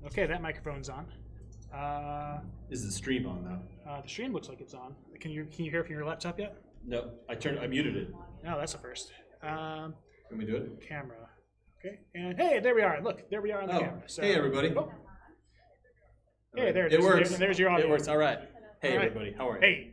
Okay, that microphone's on. Is the stream on though? The stream looks like it's on. Can you hear it from your laptop yet? No, I muted it. No, that's a first. Can we do it? Camera. Okay, and hey, there we are. Look, there we are on the camera. So, hey everybody. Oh. Hey, there it is. It works. There's your audio. It works. All right. Hey All right. everybody, how are you? Hey.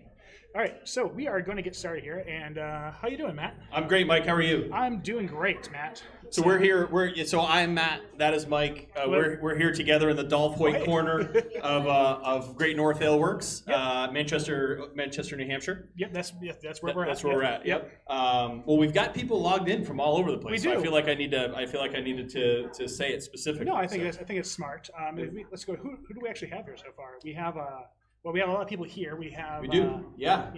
All right, so we are going to get started here, and how you doing, Matt? I'm great, Mike. How are you? I'm doing great, Matt. So we're here. So I'm Matt. That is Mike. We're here together in the Dolph Hoyt corner of Great North Ale Works, Manchester, New Hampshire. Yep, that's where we're at. That's where we're at. Yep. Well, we've got people logged in from all over the place. We do. So I feel like I needed to say it specifically. No, I think it's smart. Let's go. Who do we actually have here so far? We have we have a lot of people here. We do. Yeah.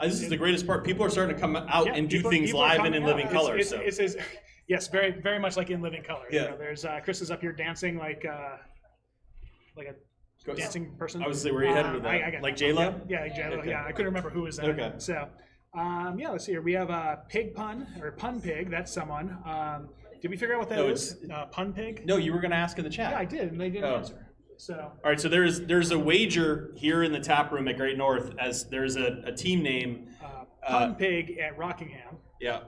This is the greatest part. People are starting to come out and do things live and in living color. Yes, very, very much like in living color. Yeah. There's Chris is up here dancing like a dancing person. I was say where you headed with that? Like J-Lo? Yeah, J-Lo. Okay. Yeah, I couldn't remember who was that. Okay. So, let's see here. We have Pig Pun or Pun Pig. That's someone. Did we figure out what that is? Pun Pig? No, you were going to ask in the chat. Yeah, I did, and they didn't answer. So. All right, so there's a wager here in the tap room at Great North as there's a team name. Pun Pig at Rockingham. Yeah.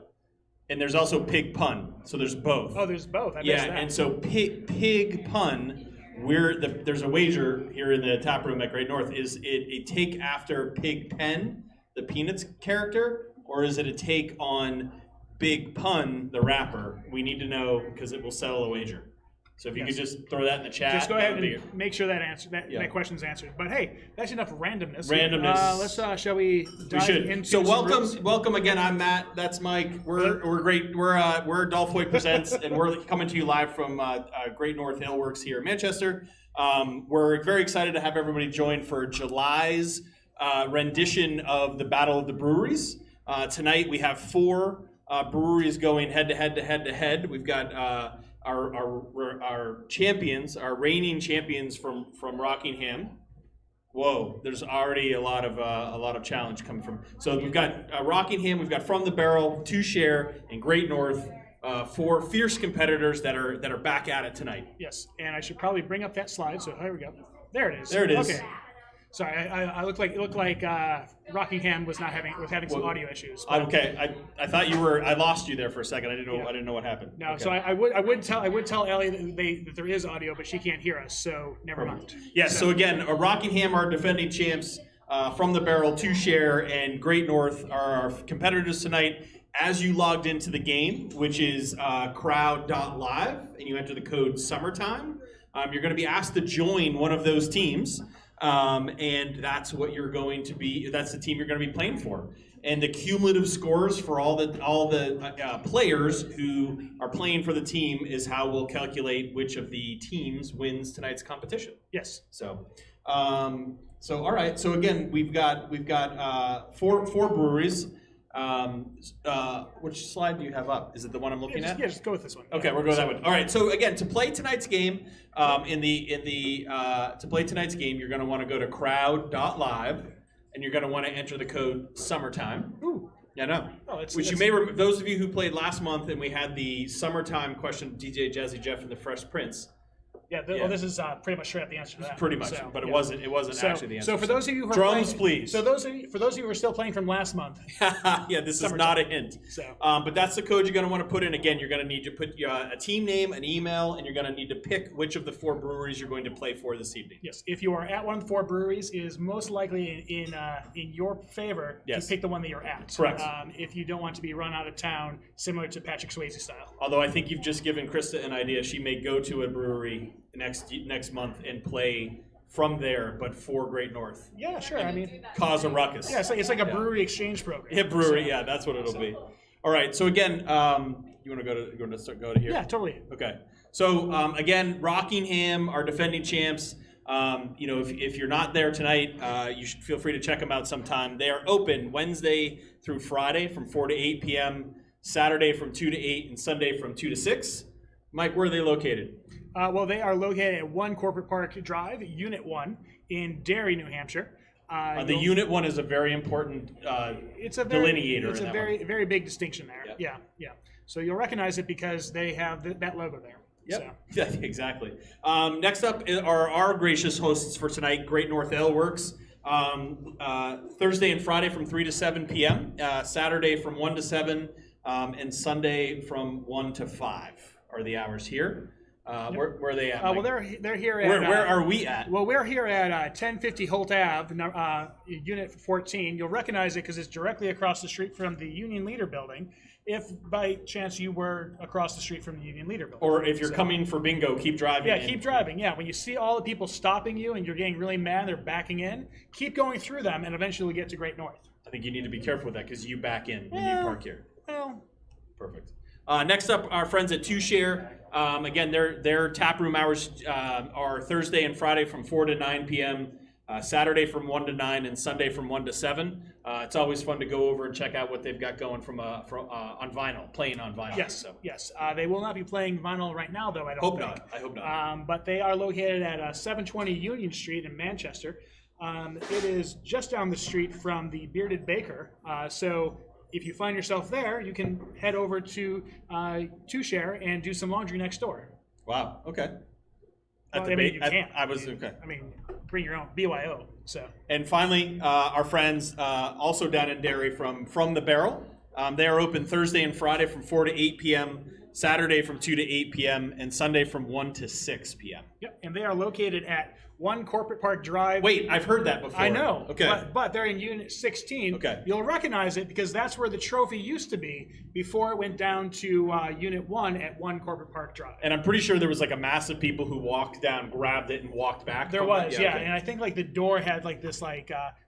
And there's also Pig Pun, so there's both. Oh, there's both. And so Pig Pun, there's a wager here in the tap room at Great North. Is it a take after Pig Pen, the Peanuts character, or is it a take on Big Pun, the rapper? We need to know because it will settle a wager. So if you could just throw that in the chat. Just go ahead and make sure that question's answered. But hey, that's enough randomness. Shall we dive into So welcome again. I'm Matt. That's Mike. We're great. We're Dolph Hoyt Presents, and we're coming to you live from Great North Ale Works here in Manchester. We're very excited to have everybody join for July's rendition of the Battle of the Breweries. Tonight we have 4 breweries going head to head. We've got our champions, our reigning champions from Rockingham. Whoa, there's already a lot of challenge coming from. So we've got Rockingham, we've got From the Barrel, 2 Share, and Great North. 4 fierce competitors that are back at it tonight. Yes, and I should probably bring up that slide. So here we go. There it is. There it is. Okay. Sorry, it looked like Rockingham was having some audio issues. Okay, I thought you were. I lost you there for a second. I didn't know what happened. No, okay. So I would tell Ellie that there is audio, but she can't hear us. So never mind. Yes. So again, Rockingham are defending champs. From the Barrel, 2 Share, and Great North are our competitors tonight. As you logged into the game, which is crowd.live, and you enter the code summertime, you're going to be asked to join one of those teams. And that's what you're going to be. That's the team you're going to be playing for. And the cumulative scores for all the players who are playing for the team is how we'll calculate which of the teams wins tonight's competition. Yes. So all right. So again, we've got 4 breweries. Which slide do you have up? Is it the one I'm looking at? Yeah, just go with this one. Okay, we'll go with that one. All right. So again, to play tonight's game, to play tonight's game, you're going to want to go to crowd.live, and you're going to want to enter the code summertime. Ooh. Yeah, no. Oh, Which you may remember, those of you who played last month, and we had the summertime question, DJ Jazzy Jeff and the Fresh Prince. Yeah, well, this is pretty much straight up the answer to that. Pretty much, but it wasn't actually the answer. So for those of you who are drums, playing, please. So for those of you who are still playing from last month. Yeah, this is not a hint. So, but that's the code you're going to want to put in. Again, you're going to need to put a team name, an email, and you're going to need to pick which of the 4 breweries you're going to play for this evening. Yes, if you are at one of the 4 breweries, it is most likely in your favor to pick the one that you're at. Correct. If you don't want to be run out of town, similar to Patrick Swayze style. Although I think you've just given Krista an idea. She may go to a brewery next month and play from there, but for Great North. Yeah, sure. I mean, cause a ruckus. Yeah, it's like a brewery exchange program. Yeah, brewery. So, yeah, that's what it'll be. All right. So again, you want to go to here? Yeah, totally. Okay. So again, Rockingham are defending champs. If you're not there tonight, you should feel free to check them out sometime. They are open Wednesday through Friday from 4 to 8 p.m., Saturday from 2 to 8, and Sunday from 2 to 6. Mike, where are they located? Well, they are located at 1 Corporate Park Drive, Unit 1, in Derry, New Hampshire. The Unit 1 is a very important delineator. It's a very big distinction there. Yep. Yeah. So you'll recognize it because they have that logo there. Yep. So. Yeah, exactly. Next up are our gracious hosts for tonight, Great North Ale Works. Thursday and Friday from 3 to 7 p.m., Saturday from 1 to 7, and Sunday from 1 to 5 are the hours here. Where are they at? Well, they're here at... Where are we at? Well, we're here at 1050 Holt Ave, Unit 14. You'll recognize it because it's directly across the street from the Union Leader Building, if by chance you were across the street from the Union Leader Building. Or if you're coming for bingo, keep driving. Yeah, keep driving. Yeah, when you see all the people stopping you and you're getting really mad, they're backing in, keep going through them, and eventually get to Great North. I think you need to be careful with that because you back in when you park here. Well, perfect. Next up, our friends at Two Share. Again, their tap room hours are Thursday and Friday from 4 to 9 p.m., Saturday from 1 to 9, and Sunday from 1 to 7. It's always fun to go over and check out what they've got going from on vinyl, playing on vinyl. Yes, so. yes. They will not be playing vinyl right now, though, I don't think. I hope not. But they are located at 720 Union Street in Manchester. It is just down the street from the Bearded Baker. So if you find yourself there, you can head over to Two Share and do some laundry next door. Wow, okay. Well, you can't. Okay. I mean, bring your own BYO. So. And finally, our friends also down in Derry from the Barrel. They are open Thursday and Friday from 4 to 8 p.m., Saturday from 2 to 8 p.m., and Sunday from 1 to 6 p.m. Yep, and they are located at 1 Corporate Park Drive. Wait, I've heard that before. I know. Okay. But they're in Unit 16. Okay. You'll recognize it because that's where the trophy used to be before it went down to Unit 1 at 1 Corporate Park Drive. And I'm pretty sure there was like a mass of people who walked down, grabbed it, and walked back. There was, yeah. yeah. Okay. And I think like the door had like this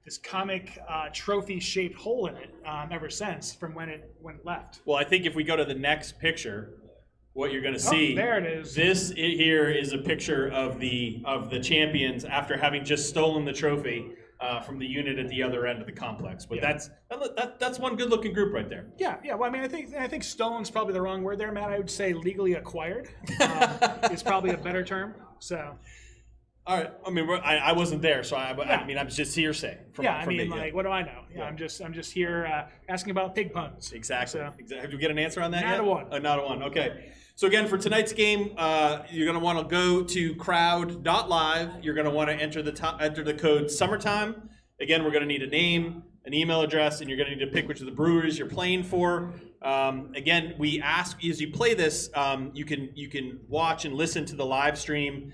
this comic trophy-shaped hole in it ever since from when it left. Well, I think if we go to the next picture, what you're going to see, there it is. This here is a picture of the champions after having just stolen the trophy from the unit at the other end of the complex. But Yeah. that's one good-looking group right there. Yeah. Well, I mean, I think stolen's probably the wrong word there, Matt. I would say legally acquired is probably a better term. So. All right. I mean, I wasn't there, so I mean, I'm just hearsay. From me. What do I know? Yeah, I'm just here asking about pig puns. Exactly. So. Did you get an answer on that Not yet? a one. Not a one. Okay. So again, for tonight's game, you're going to want to go to crowd.live. You're going to want to enter the code summertime. Again, we're going to need a name, an email address, and you're going to need to pick which of the breweries you're playing for. Again, we ask as you play this, you can watch and listen to the live stream.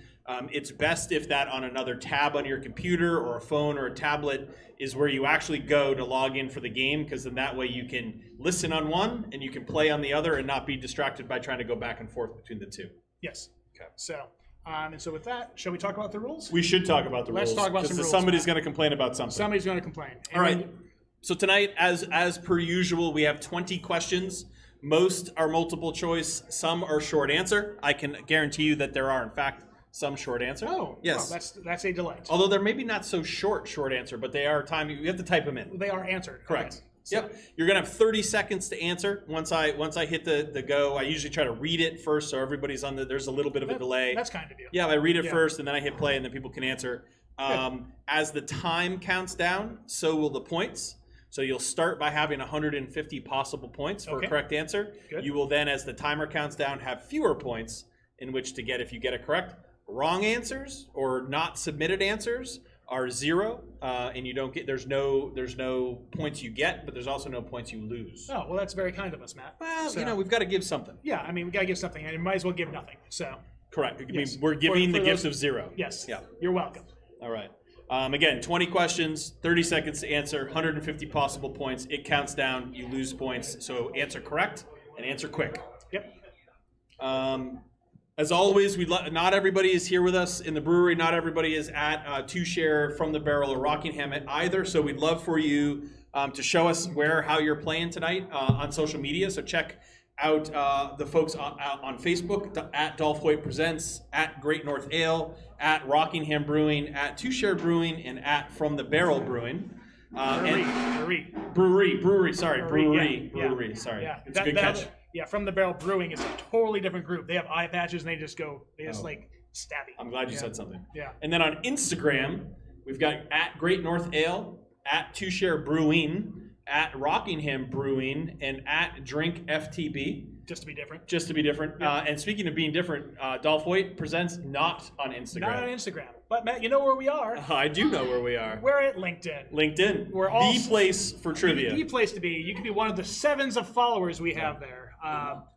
It's best if that on another tab on your computer or a phone or a tablet is where you actually go to log in for the game, because then that way you can listen on one and you can play on the other and not be distracted by trying to go back and forth between the two. Yes. Okay. So, and so with that, shall we talk about the rules? We should talk about the rules. Let's talk about some rules. Somebody's going to complain about something. Somebody's going to complain. All right. So tonight, as per usual, we have 20 questions. Most are multiple choice. Some are short answer. I can guarantee you that there are, in fact, some short answer. Oh, yes. Well, that's a delight. Although they're maybe not so short answer, but they are time. You have to type them in. They are answered. Correct. Okay. So. Yep. You're gonna have 30 seconds to answer. Once I hit the go, I usually try to read it first, so everybody's on there's a little bit of a delay. That's kind of you. Yeah, I read it first, and then I hit play, and then people can answer. As the time counts down, so will the points. So you'll start by having 150 possible points for a correct answer. Good. You will then, as the timer counts down, have fewer points in which to get if you get it correct. Wrong answers or not submitted answers are 0, and you don't get. There's no points you get, but there's also no points you lose. Oh, well, that's very kind of us, Matt. Well, we've got to give something. Yeah, I mean, we got to give something, and you might as well give nothing. So. Correct. I mean, Yes. we're giving For the gifts those- of 0. Yes. Yeah. You're welcome. All right. Again, 20 questions, 30 seconds to answer, 150 possible points. It counts down. You lose points. So answer correct and answer quick. Yep. As always, not everybody is here with us in the brewery. Not everybody is at Two Share, From the Barrel, or Rockingham either. So we'd love for you to show us how you're playing tonight on social media. So check out the folks on Facebook, at Dolph Hoyt Presents, at Great North Ale, at Rockingham Brewing, at Two Share Brewing, and at From the Barrel Brewing. Brewery. Sorry, brewery. Sorry, Yeah. it's a good catch. Yeah, From the Barrel Brewing is a totally different group. They have eye patches and they just like stab you. I'm glad you said something. Yeah. And then on Instagram, we've got at Great North Ale, at Two Share Brewing, at Rockingham Brewing, and at Drink FTB. Just to be different. Just to be different. Yeah. And speaking of being different, Dolph Hoyt presents not on Instagram. Not on Instagram. But Matt, you know where we are. I do know where we are. We're at LinkedIn. LinkedIn. We're all the place for trivia. The place to be. You can be one of the 7s of followers we have there.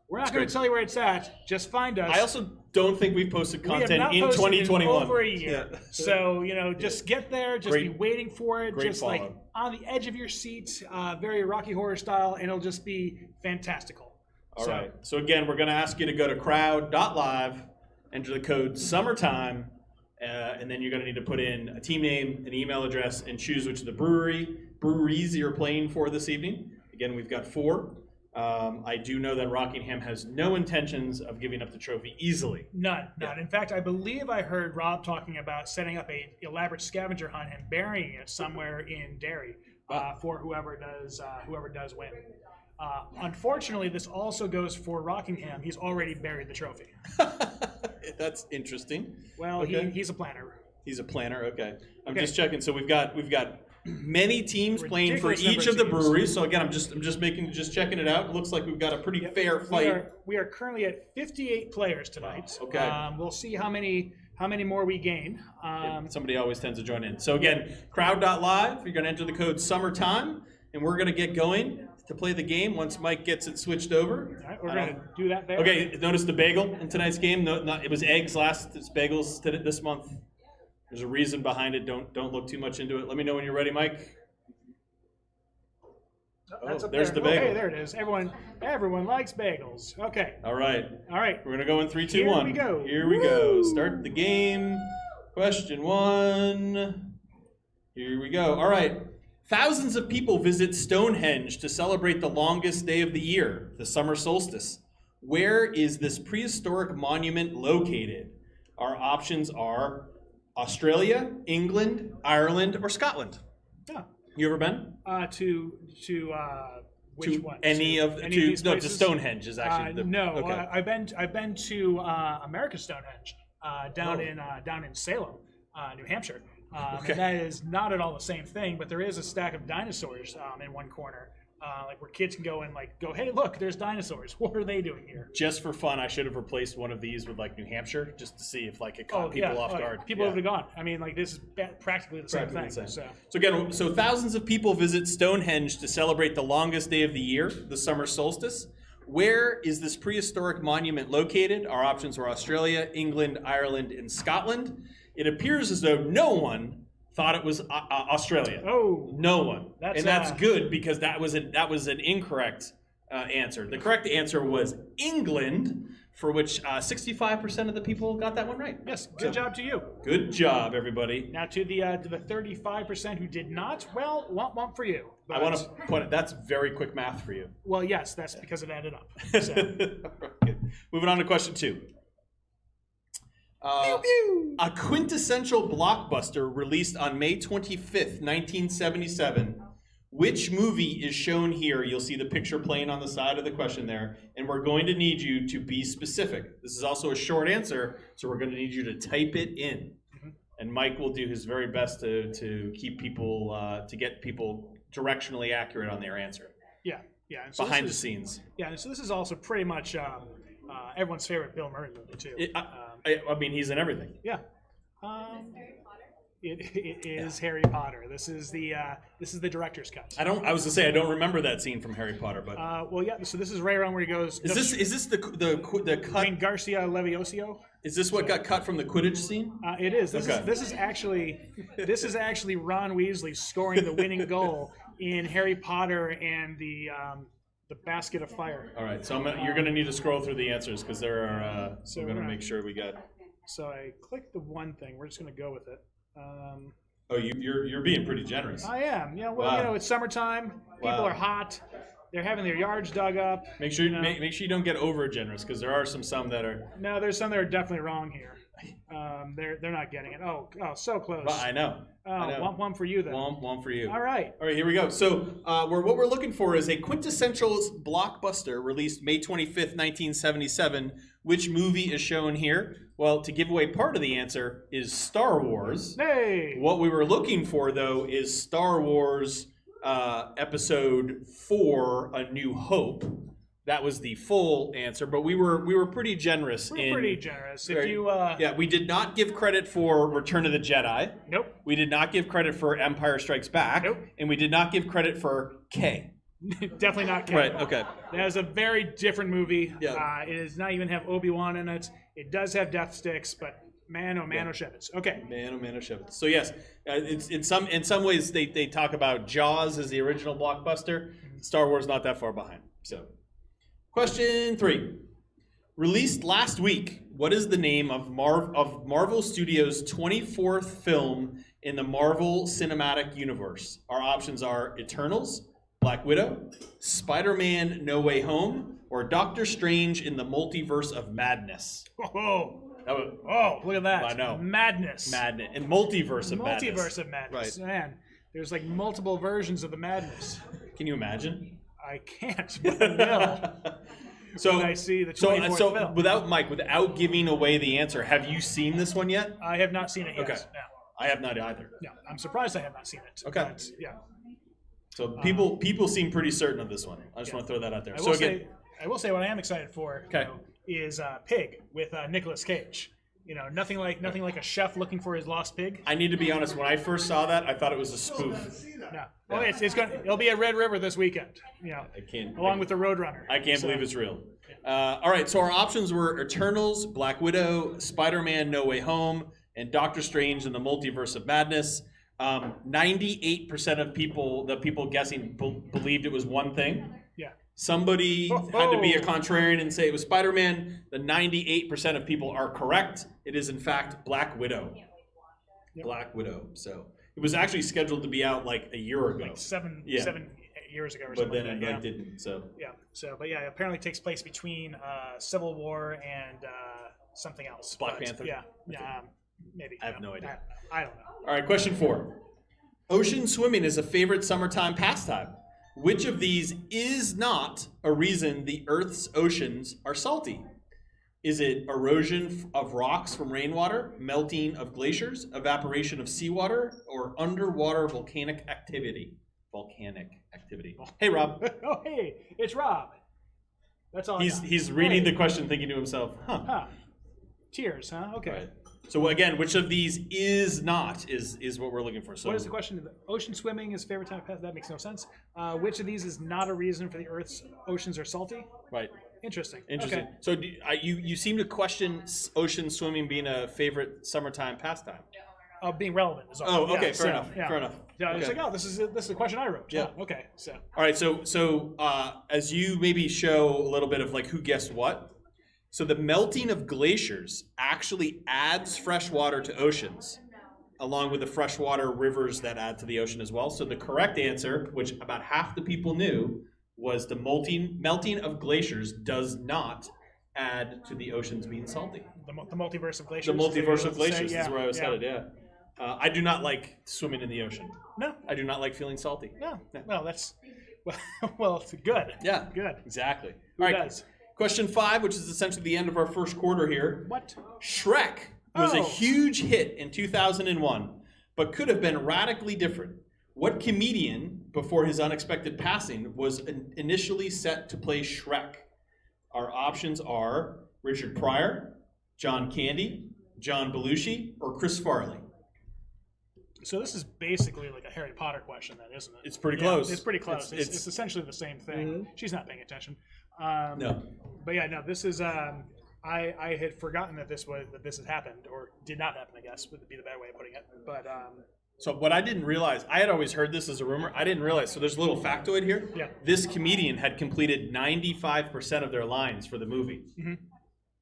We're not going to tell you where it's at. Just find us. I also don't think we've posted content in posted 2021. In over a year. Yeah. So, just get there. Just be waiting for it. Great just follow. like on the edge of your seat, very Rocky Horror style, and it'll just be fantastical. All right. So again, we're going to ask you to go to crowd.live, enter the code summertime, and then you're going to need to put in a team name, an email address, and choose which of the breweries you're playing for this evening. Again, we've got 4. I do know that Rockingham has no intentions of giving up the trophy easily. None. In fact, I believe I heard Rob talking about setting up a elaborate scavenger hunt and burying it somewhere in Derry for whoever does win. Unfortunately, this also goes for Rockingham. He's already buried the trophy. That's interesting. Well, okay. He's a planner. He's a planner. Okay. I'm just checking. So we've got many teams playing for each of the teams. breweries. So again, I'm just checking it out. It looks like we've got a pretty fair fight. We are currently at 58 players tonight. Wow. Okay. We'll see how many more we gain. Somebody always tends to join in. So again, crowd.live. You're going to enter the code summertime, and we're going to get going to play the game once Mike gets it switched over. All right, we're going to do that there. Okay, notice the bagel in tonight's game. It was eggs last. It's bagels this month. There's a reason behind it. Don't look too much into it. Let me know when you're ready, Mike. There's the bagel. Okay, there it is. Everyone likes bagels. Okay. All right. We're going to go in 3, 2, 1. Here we go. Start the game. Question 1. Here we go. All right. Thousands of people visit Stonehenge to celebrate the longest day of the year, the summer solstice. Where is this prehistoric monument located? Our options are Australia, England, Ireland, or Scotland. Yeah. You ever been? To which one? To Stonehenge is actually no. Okay. I've been to America's Stonehenge down in Salem, New Hampshire. Okay. And that is not at all the same thing, but there is a stack of dinosaurs in one corner, where kids can go and go, hey, look, there's dinosaurs. What are they doing here? Just for fun, I should have replaced one of these with New Hampshire, just to see if it caught people off guard. People would have gone. I mean, this is practically the same thing. So again, thousands of people visit Stonehenge to celebrate the longest day of the year, the summer solstice. Where is this prehistoric monument located? Our options were Australia, England, Ireland, and Scotland. It appears as though no one thought it was Australia. Oh, no one, that's good because that was an incorrect answer. The correct answer was England, for which 65% of the people got that one right. Yes, good job to you. Good job, everybody. Now to the 35% who did not, well, womp for you. But I want to put it. That's very quick math for you. Well, yes, that's because it added up. So. Moving on to question 2. Pew, pew. A quintessential blockbuster released on May 25th, 1977. Which movie is shown here? You'll see the picture playing on the side of the question there, and we're going to need you to be specific. This is also a short answer, so we're going to need you to type it in. Mm-hmm. And Mike will do his very best to keep people, to get people directionally accurate on their answer. Yeah. So behind the scenes. Yeah, and so this is also pretty much everyone's favorite Bill Murray movie, too. I mean, he's in everything. Yeah. It is Harry Potter. This is the director's cut. I was gonna say I don't remember that scene from Harry Potter, but well, yeah. So this is right around where he goes. Is this the cut? I mean, Garcia Levioso. Is this what got cut from the Quidditch scene? It is. This is actually Ron Weasley scoring the winning goal in Harry Potter and the Basket of Fire. All right, so you're going to need to scroll through the answers because there are. So we're going to make sure we got. So I clicked the one thing. We're just going to go with it. You're being pretty generous. I am. Yeah. Well, wow. It's summertime. People are hot. They're having their yards dug up. Make sure you don't get over generous because there are some that are. No, there's some that are definitely wrong here. They're not getting it. Oh, so close. Well, I know. One for you then. One for you. All right, here we go. So what we're looking for is a quintessential blockbuster released May 25th, 1977. Which movie is shown here? Well, to give away part of the answer is Star Wars. Hey! What we were looking for, though, is Star Wars Episode 4, A New Hope. That was the full answer, but we were pretty generous. Pretty generous. If you we did not give credit for Return of the Jedi. Nope. We did not give credit for Empire Strikes Back. Nope. And we did not give credit for K. Definitely not K. Right. Okay. That is a very different movie. Yeah. It does not even have Obi-Wan in it. It does have death sticks, but man, oh man, oh Shepherds. Okay. Man, oh man, oh Shepherds. So yes, it's in some ways they talk about Jaws as the original blockbuster. Star Wars not that far behind. So, question 3, released last week. What is the name of Marvel Studios' 24th film in the Marvel Cinematic Universe? Our options are Eternals, Black Widow, Spider-Man: No Way Home, or Doctor Strange in the Multiverse of Madness. Oh, look at that. I know. Madness. And Multiverse of Madness. Multiverse of Madness. Right. Man, there's like multiple versions of the madness. Can you imagine? I can't, but I will. So when I see the 24th film. Without giving away the answer, have you seen this one yet? I have not seen it yet. Okay. No. I have not either. No, I'm surprised I have not seen it. Okay. But, yeah. So people seem pretty certain of this one. I just want to throw that out there. I will say what I am excited for. Okay. Is Pig with Nicolas Cage. Nothing like a chef looking for his lost pig. I need to be honest. When I first saw that, I thought it was a spoof. No. Oh, it'll be at Red River this weekend. Along with the Roadrunner. I can't believe it's real. All right. So our options were Eternals, Black Widow, Spider-Man: No Way Home, and Doctor Strange in the Multiverse of Madness. 98% of the people guessing believed it was one thing. Yeah. Somebody had to be a contrarian and say it was Spider-Man. The 98% of people are correct. It is, in fact, Black Widow. Yep. Black Widow. So it was actually scheduled to be out like a year ago. Like 7 years ago or something. But then it didn't. So. Yeah. So, but yeah, apparently it takes place between Civil War and something else. Black Panther? Yeah. Yeah. Maybe. I have no idea. I don't know. All right, question 4. Ocean swimming is a favorite summertime pastime. Which of these is not a reason the Earth's oceans are salty? Is it erosion of rocks from rainwater, melting of glaciers, evaporation of seawater, or underwater volcanic activity? Hey, Rob. Oh, hey, it's Rob. That's all. He's reading the question, thinking to himself, huh? Tears, huh? Okay. Right. So again, which of these is not is what we're looking for. So what is the question? Ocean swimming is favorite time pass. That makes no sense. Which of these is not a reason for the Earth's oceans are salty? Right. Interesting. Okay. So you seem to question ocean swimming being a favorite summertime pastime. Being relevant is all. Oh, okay. Fair enough. Fair enough. Yeah, I was like, this is the question I wrote. Yeah. Okay. So. All right. So as you maybe show a little bit of like who guessed what. So the melting of glaciers actually adds fresh water to oceans, along with the freshwater rivers that add to the ocean as well. So the correct answer, which about half the people knew, was the melting of glaciers does not add to the oceans being salty. The multiverse of glaciers. The multiverse of glaciers is where I was headed, yeah. I do not like swimming in the ocean. No. I do not like feeling salty. No. Well, that's... Well, it's good. Yeah. Good. Exactly. Who All right. does? Question 5, which is essentially the end of our first quarter here. What? Shrek was a huge hit in 2001, but could have been radically different. What comedian, before his unexpected passing, was initially set to play Shrek? Our options are Richard Pryor, John Candy, John Belushi, or Chris Farley. So this is basically like a Harry Potter question, then, isn't it? It's pretty close. It's pretty close. It's essentially the same thing. Mm-hmm. She's not paying attention. No. But yeah, no. This is. I had forgotten that this had happened, or did not happen. I guess would be the bad way of putting it. But so what I didn't realize, I had always heard this as a rumor. I didn't realize. So there's a little factoid here. Yeah. This comedian had completed 95% of their lines for the movie. Mm-hmm.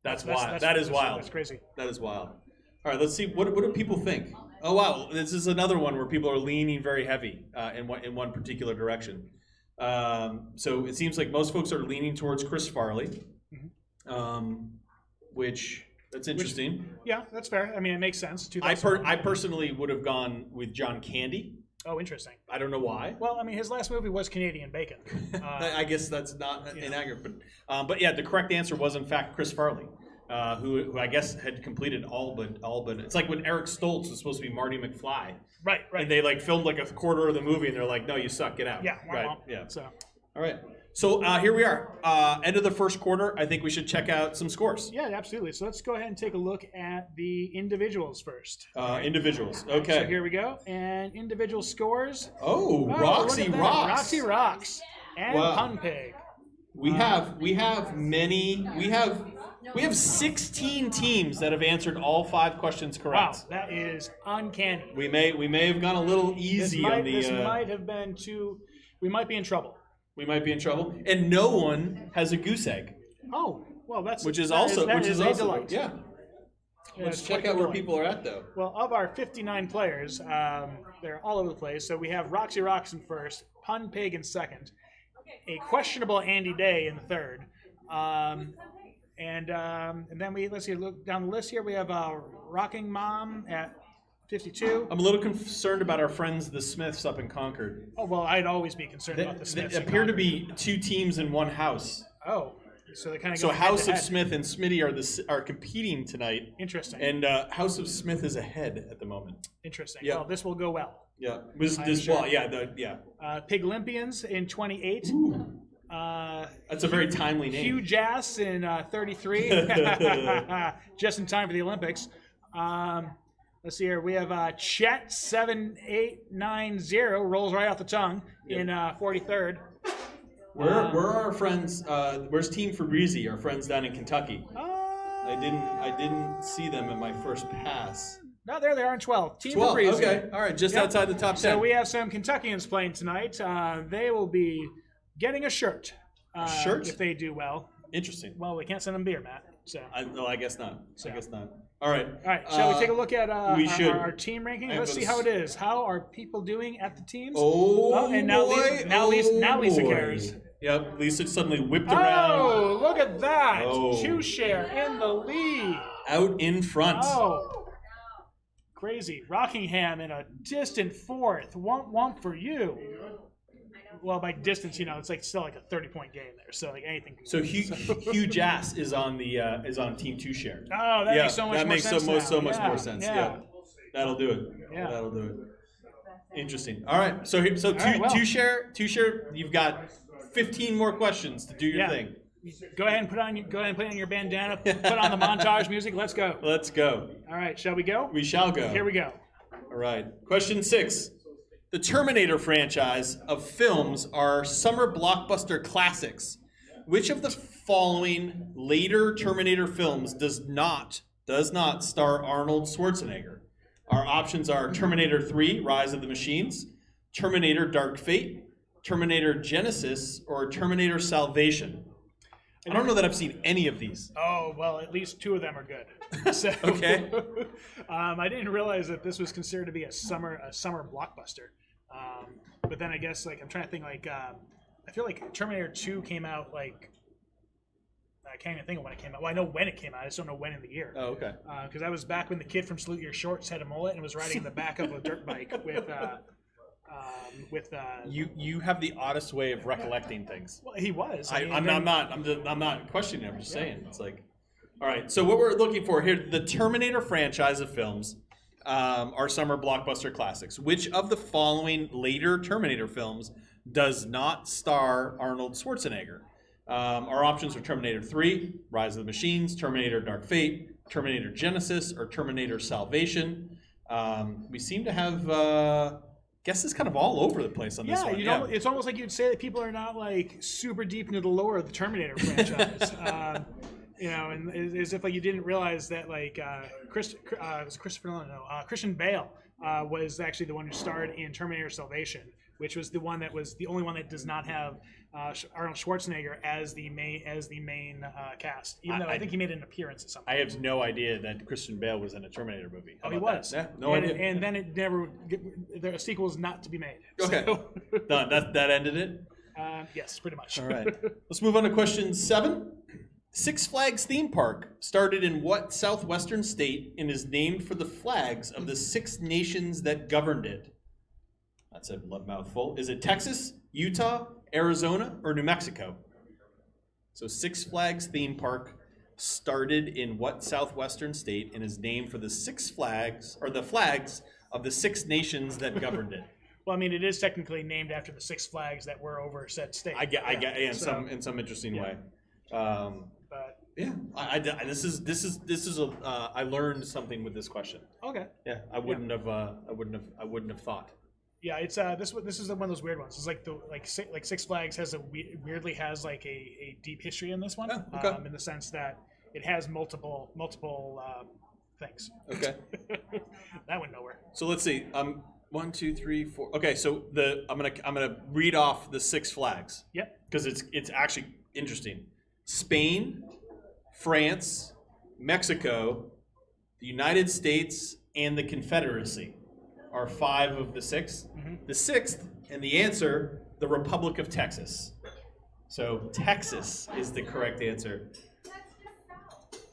That's wild. That is wild. That's crazy. That is wild. All right, let's see. What do people think? Oh wow, this is another one where people are leaning very heavy in one particular direction. So it seems like most folks are leaning towards Chris Farley, which that's interesting. Yeah, that's fair. I mean, it makes sense. I personally would have gone with John Candy. Oh, interesting. I don't know why. Well, I mean, his last movie was Canadian Bacon. I guess that's not inaccurate, but yeah, the correct answer was in fact Chris Farley. who I guess had completed all but it's like when Eric Stoltz was supposed to be Marty McFly. Right. And they like filmed like a quarter of the movie, and they're like, "No, you suck, get out." Yeah. Right. Yeah. So. All right. So here we are. End of the first quarter. I think we should check out some scores. Yeah, absolutely. So let's go ahead and take a look at the individuals first. Individuals. Okay. So here we go. And individual scores. Oh, Roxy look at that. rocks. Roxy rocks. And Wow. Pun Pig. We have 16 teams that have answered all 5 questions correct. Wow, that is uncanny. We may have gone a little easy on the. This might have been too. We might be in trouble. We might be in trouble, and no one has a goose egg. Oh, well, that's which is that also that which is a also delight. yeah. Yeah, Let's it's check quite out a where delight. people are at though. Well, of our 59 players, they're all over the place. So we have Roxy Rocks in first, Pun Pig in second, a questionable Andy Day in the third, and then let's see, look down the list here. We have Rocking Mom at 52. I'm a little concerned about our friends, the Smiths, up in Concord. Oh well, I'd always be concerned They, about the they Smiths. appear to be 2 teams in one house. Oh, so they kind of So go House of head-to-head. Smith and Smitty are competing tonight, Interesting. and House of Smith is ahead at the moment. Interesting. Yeah. Well, this will go well. Yeah, sure. well, yeah. Pig Olympians in 28. That's a very timely name. Hugh Jass in 33. Just in time for the Olympics. Let's see here. We have Chet 7890 rolls right off the tongue in 43rd. Where are our friends? Where's Team Fabrizi? Our friends down in Kentucky. I didn't see them in my first pass. No, there they are in 12. Team 12. Fabrizi. Okay, all right, just outside the top 10. So we have some Kentuckians playing tonight. They will be getting a shirt. Shirt? If they do well. Interesting. Well, we can't send them beer, Matt. So. I guess not. So. I guess not. All right. All right. Shall we take a look at our team ranking? I'm Let's gonna see how it is. How are people doing at the teams? And now Lisa cares. Yep, Lisa suddenly whipped around. Oh, look at that! Oh. 2-share in the lead. Out in front. Oh, crazy! Rockingham in a distant fourth. Womp womp for you. Well, by distance, it's like still like a 30-point game there. So like anything. So Hugh Jass is on Team 2-share. Oh, that makes so much more sense. So much more sense. Yeah. That'll do it. Yeah. That'll do it. Interesting. All right. So well. 2-share. You've got 15 more questions to do your thing. Go ahead and put on your bandana. Put on the montage music. Let's go. Let's go. All right. Shall we go? We shall go. Here we go. All right. Question 6. The Terminator franchise of films are summer blockbuster classics. Which of the following later Terminator films does not star Arnold Schwarzenegger? Our options are Terminator 3, Rise of the Machines, Terminator Dark Fate, Terminator Genesis, or Terminator Salvation. I don't know that I've seen any of these. Oh, well, at least 2 of them are good. So, Okay. I didn't realize that this was considered to be a summer blockbuster. But then I guess I'm trying to think I feel like Terminator 2 came out I can't even think of when it came out. Well, I know when it came out. I just don't know when in the year. Oh, okay. Because I was back when the kid from Salute Your Shorts had a mullet and was riding in the back of a dirt bike with You have the oddest way of recollecting things. well, he was. I'm not questioning it. I'm just saying. It's like, all right. So what we're looking for here, the Terminator franchise of films are summer blockbuster classics. Which of the following later Terminator films does not star Arnold Schwarzenegger? Our options are Terminator 3, Rise of the Machines, Terminator Dark Fate, Terminator Genesis, or Terminator Salvation. We seem to have guesses kind of all over the place on this one. It's almost like you'd say that people are not super deep into the lore of the Terminator franchise. And as if you didn't realize that Christian Bale was actually the one who starred in Terminator Salvation, which was the only one that does not have Arnold Schwarzenegger as the main cast. Even though I think he made an appearance at some point. I have no idea that Christian Bale was in a Terminator movie. He was. Yeah, no idea. And then the sequel is not to be made. Okay. So, Done. That ended it? yes, pretty much. All right. Let's move on to question 7. Six Flags theme park started in what southwestern state and is named for the flags of the 6 nations that governed it? That's a mouthful. Is it Texas, Utah, Arizona, or New Mexico? So Six Flags theme park started in what Southwestern state and is named for the flags of the 6 nations that governed it? Well, I mean, it is technically named after the 6 flags that were over said state. I get, in some interesting way. But yeah, this is I learned something with this question. okay. Yeah, I wouldn't have thought. Yeah, it's this is one of those weird ones. It's like Six Flags has weirdly has like a deep history in this one. Oh, okay. In the sense that it has multiple things. Okay. That went nowhere. So let's see. 1, 2, 3, 4. Okay, so I'm gonna read off the 6 flags. Yep. Because it's actually interesting. Spain, France, Mexico, the United States, and the Confederacy are 5 of the 6. Mm-hmm. The 6th, and the answer, the Republic of Texas. So Texas is the correct answer.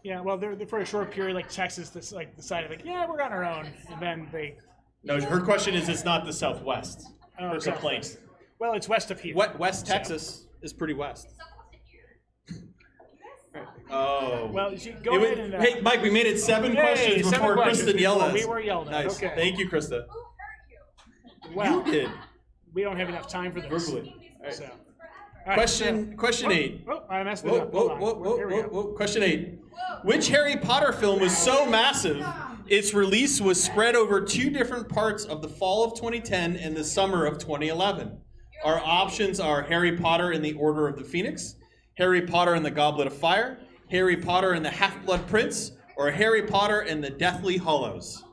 Yeah, well, they're for a short period, like Texas, decided yeah, we're on our own, and then they. No, her question is it's not the Southwest. Her complaint. Southwest. Well, it's west of here. West Texas is pretty west. Oh. Well, go ahead and. Hey, Mike, we made it 7 questions before Kristen yelled at us. We were yelled at. Nice. Okay. Thank you, Krista. Well, you did. We don't have enough time for this. Verbally. All right. So. Question 8. Oh, I messed it up. Whoa. Question 8. Which Harry Potter film was so massive, its release was spread over 2 different parts of the fall of 2010 and the summer of 2011? Our options are Harry Potter and the Order of the Phoenix, Harry Potter and the Goblet of Fire, Harry Potter and the Half-Blood Prince, or Harry Potter and the Deathly Hallows.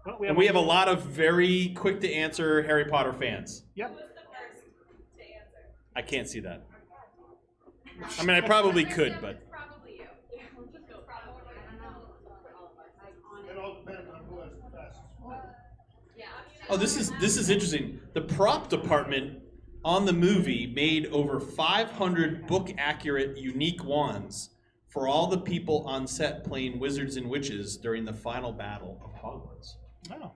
Well, we have a lot of very quick to answer Harry Potter fans. Yep. I can't see that. I mean, I probably could, but. Oh, this is interesting. The prop department on the movie made over 500 book-accurate unique wands for all the people on set playing wizards and witches during the final battle of Hogwarts. Oh.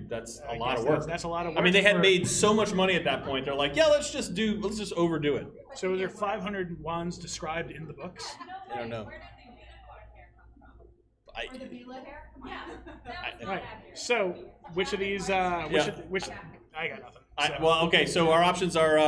That's a lot of work. That's a lot of work. I mean, they had made so much money at that point. They're like, yeah, let's just overdo it. So, was there 500 wands described in the books? I don't know. Right. So, which of these? Which? I got nothing. Okay. So our options are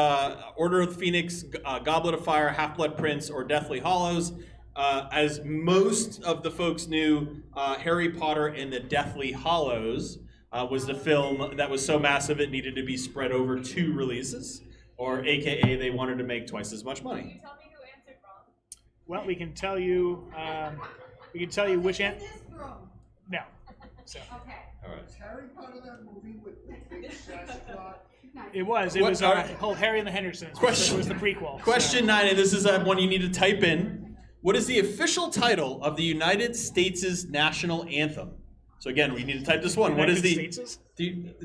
Order of the Phoenix, Goblet of Fire, Half-Blood Prince, or Deathly Hallows. As most of the folks knew, Harry Potter and the Deathly Hallows was the film that was so massive it needed to be spread over 2 releases, or AKA they wanted to make twice as much money. Can you tell me who answered wrong? Well, we can tell you. We can tell you which answer. No. So. Okay. All right. Was Harry Potter that movie with the big Sasquatch? It was. It was called Harry and the Hendersons. Question. It was the prequel. Question 9, and this is one you need to type in. What is the official title of the United States' national anthem? So again, we need to type this one. What is the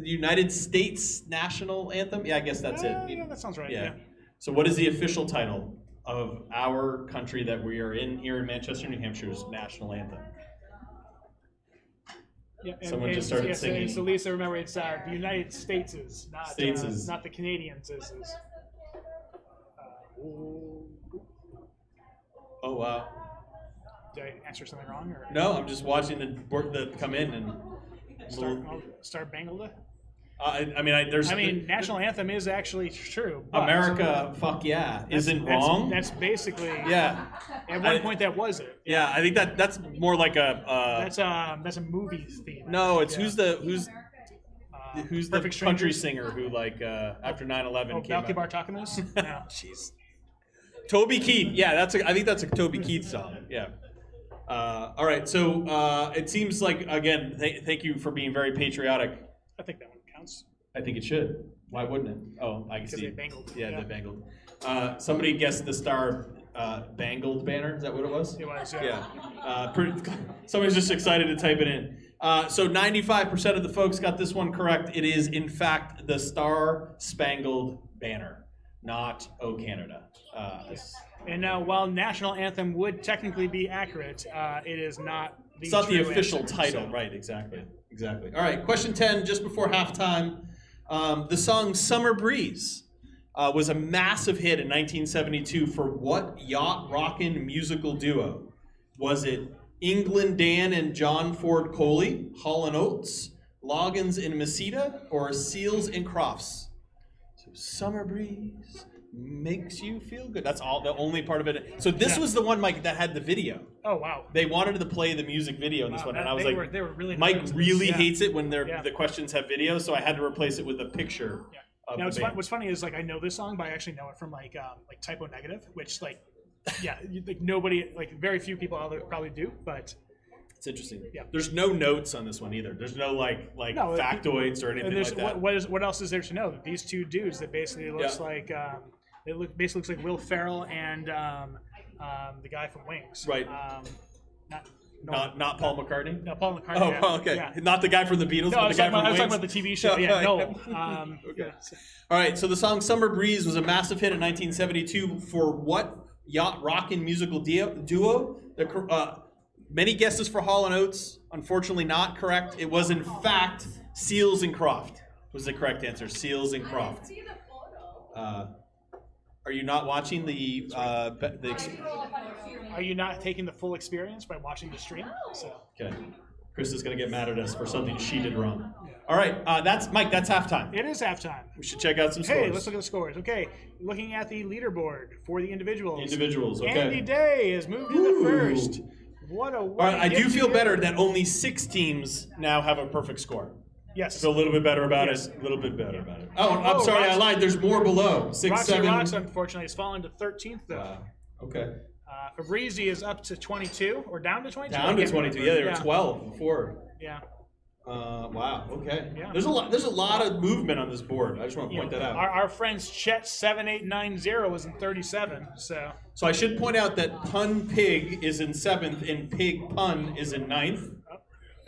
United States national anthem? Yeah, I guess that's it. Yeah, that sounds right. Yeah. So what is the official title of our country that we are in here in Manchester, New Hampshire's national anthem? Yeah, Someone just started singing. So Lisa, remember, it's the United States is not not the Canadians is. Oh wow! Did I answer something wrong? Or? No, I'm just watching the come in and start Spangled. National anthem is actually true. But America, fuck yeah, isn't wrong. That's basically yeah. At one point, that was it. Yeah, I think that's more like a. That's a movie theme. No, it's who's the country Strangers? singer who after 9/11 came Balky out. Bartakamus? No. Jeez. Toby Keith. Yeah, I think that's a Toby Keith song. Yeah. All right. So it seems like again. Thank you for being very patriotic. I think that one counts. I think it should. Why wouldn't it? Oh, I can see. Because they bangled. Yeah, they bangled. Somebody guessed the Star Bangled banner. Is that what it was? It was. Yeah. Somebody's just excited to type it in. So 95% of the folks got this one correct. It is, in fact, the Star Spangled Banner, not O Canada. And now, while national anthem would technically be accurate, it is not. It's not the official answer, title, so. right? Exactly. All right, question 10, just before halftime. The song "Summer Breeze" was a massive hit in 1972 for what yacht rockin' musical duo? Was it England Dan and John Ford Coley, Hall & Oates, Loggins and Mesita, or Seals and Crofts? So Summer Breeze makes you feel good. That's all, the only part of it. So this was the one, Mike, that had the video. Oh, wow. They wanted to play the music video in this one, and I was like, they were really Mike really hates it when Yeah. the questions have video, so I had to replace it with a picture. Yeah. Of Now, the band. what's funny is like I know this song, but I actually know it from like Typo Negative, which like, yeah, like nobody, like very few people out there probably do, but It's interesting. Yeah. There's no notes on this one either. There's no like No, factoids or anything and there's like that. what else is there to know? These two dudes that basically looks like basically looks like Will Ferrell and the guy from Wings. Right. Not Paul McCartney. No, Paul McCartney. Oh, yeah. okay. Yeah. Not the guy from the Beatles, No, but I the was guy talking from about Wings. the TV show. Yeah, no. Okay. Yeah. All right. So the song "Summer Breeze" was a massive hit in 1972 for what yacht rockin' musical duo? Many guesses for Hall & Oates. Unfortunately, not correct. It was in fact Seals and Croft. Was the correct answer? Seals and Croft. See the photo. Are you not watching the Are you not taking the full experience by watching the stream? So. Okay. Chris is going to get mad at us for something she did wrong. All right, that's Mike. That's halftime. It is halftime. We should check out some scores. Hey, let's look at the scores. Okay, looking at the leaderboard for the individuals. Individuals, okay. Andy Day has moved to the first. What a way. All right, I do to feel get better here. that only 6 teams now have a perfect score. Yes. Feel a little bit better about Yes. it. A little bit better about it. Oh, I'm sorry, I Roxy- lied. There's more below. 6, Roxy 7. Rocks, unfortunately, has fallen to 13th, though. Okay. Fabrizi is up to 22, or down to 22? Down I to can't 22. remember. Yeah, they were 12 before. Yeah. Wow. Okay. Yeah. There's a lot of movement on this board. I just want to point that out. Our friends Chet7890 was in 37, so. So I should point out that Pun Pig is in 7th and Pig Pun is in 9th.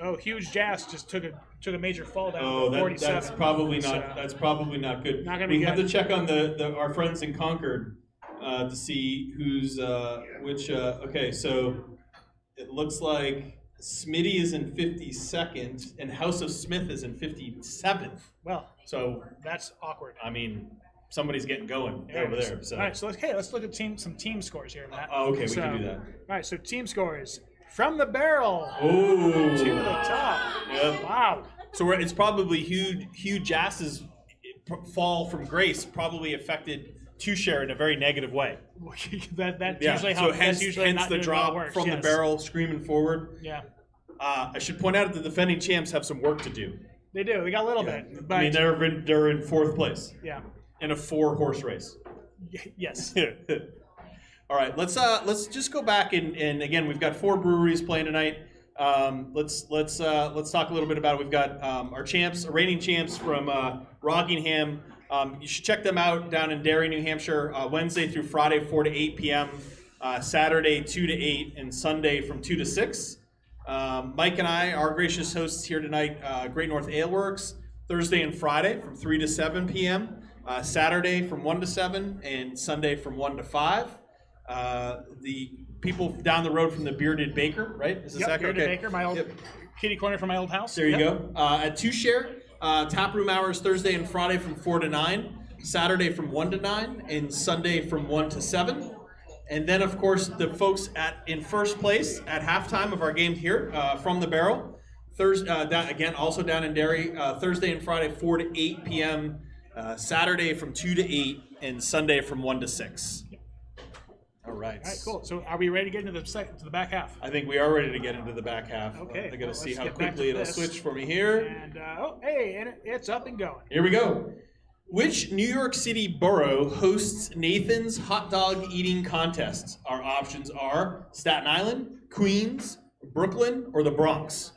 Oh, Huge Jazz just took a major fall down Oh, to 47. that's probably not. So, That's probably not good. Not gonna be we have to good. check on our friends in Concord to see who's which. Okay, so it looks like Smitty is in 52nd and House of Smith is in 57th. well, So that's awkward. I mean, somebody's getting going Yeah, over there. So All right, so let's look at some team scores here, Matt. Oh, okay, we can do that. All right, so team scores from the barrel Oh, to the top. Yep. Wow. So it's probably Hugh Jass's fall from grace probably affected Two Share in a very negative way. that's Yeah. usually how. So that's hence usually not the doing drop how it works. from the yes. barrel, screaming forward. Yeah, I should point out that the defending champs have some work to do. they do. They got a little bit, but I mean, they're in 4th place yeah, in a 4-horse race. yes. All right, let's just go back and again, we've got 4 breweries playing tonight. Let's talk a little bit about it. We've got our champs, reigning champs from Rockingham. You should check them out down in Derry, New Hampshire, Wednesday through Friday, 4 to 8 p.m., Saturday, 2 to 8, and Sunday from 2 to 6. Mike and I, our gracious hosts here tonight, Great North Ale Works, Thursday and Friday from 3 to 7 p.m., Saturday from 1 to 7, and Sunday from 1 to 5. The people down the road from the Bearded Baker, right? Is this Yep, accurate? Bearded Okay. Baker, my old kitty corner from my old house. There you Yep. go. At Two Share, tap room hours Thursday and Friday from 4 to 9, Saturday from 1 to 9, and Sunday from 1 to 7. And then, of course, the folks in first place at halftime of our game here from the barrel, again, also down in Derry, Thursday and Friday 4 to 8 p.m., Saturday from 2 to 8, and Sunday from 1 to 6. All right. All right, cool. So are we ready to get into the back half? I think we are ready to get into the back half. Okay, I got to well, see let's how get back to quickly it'll this. switch for me here. And and it's up and going. Here we go. Which New York City borough hosts Nathan's hot dog eating contests? Our options are Staten Island, Queens, Brooklyn, or the Bronx.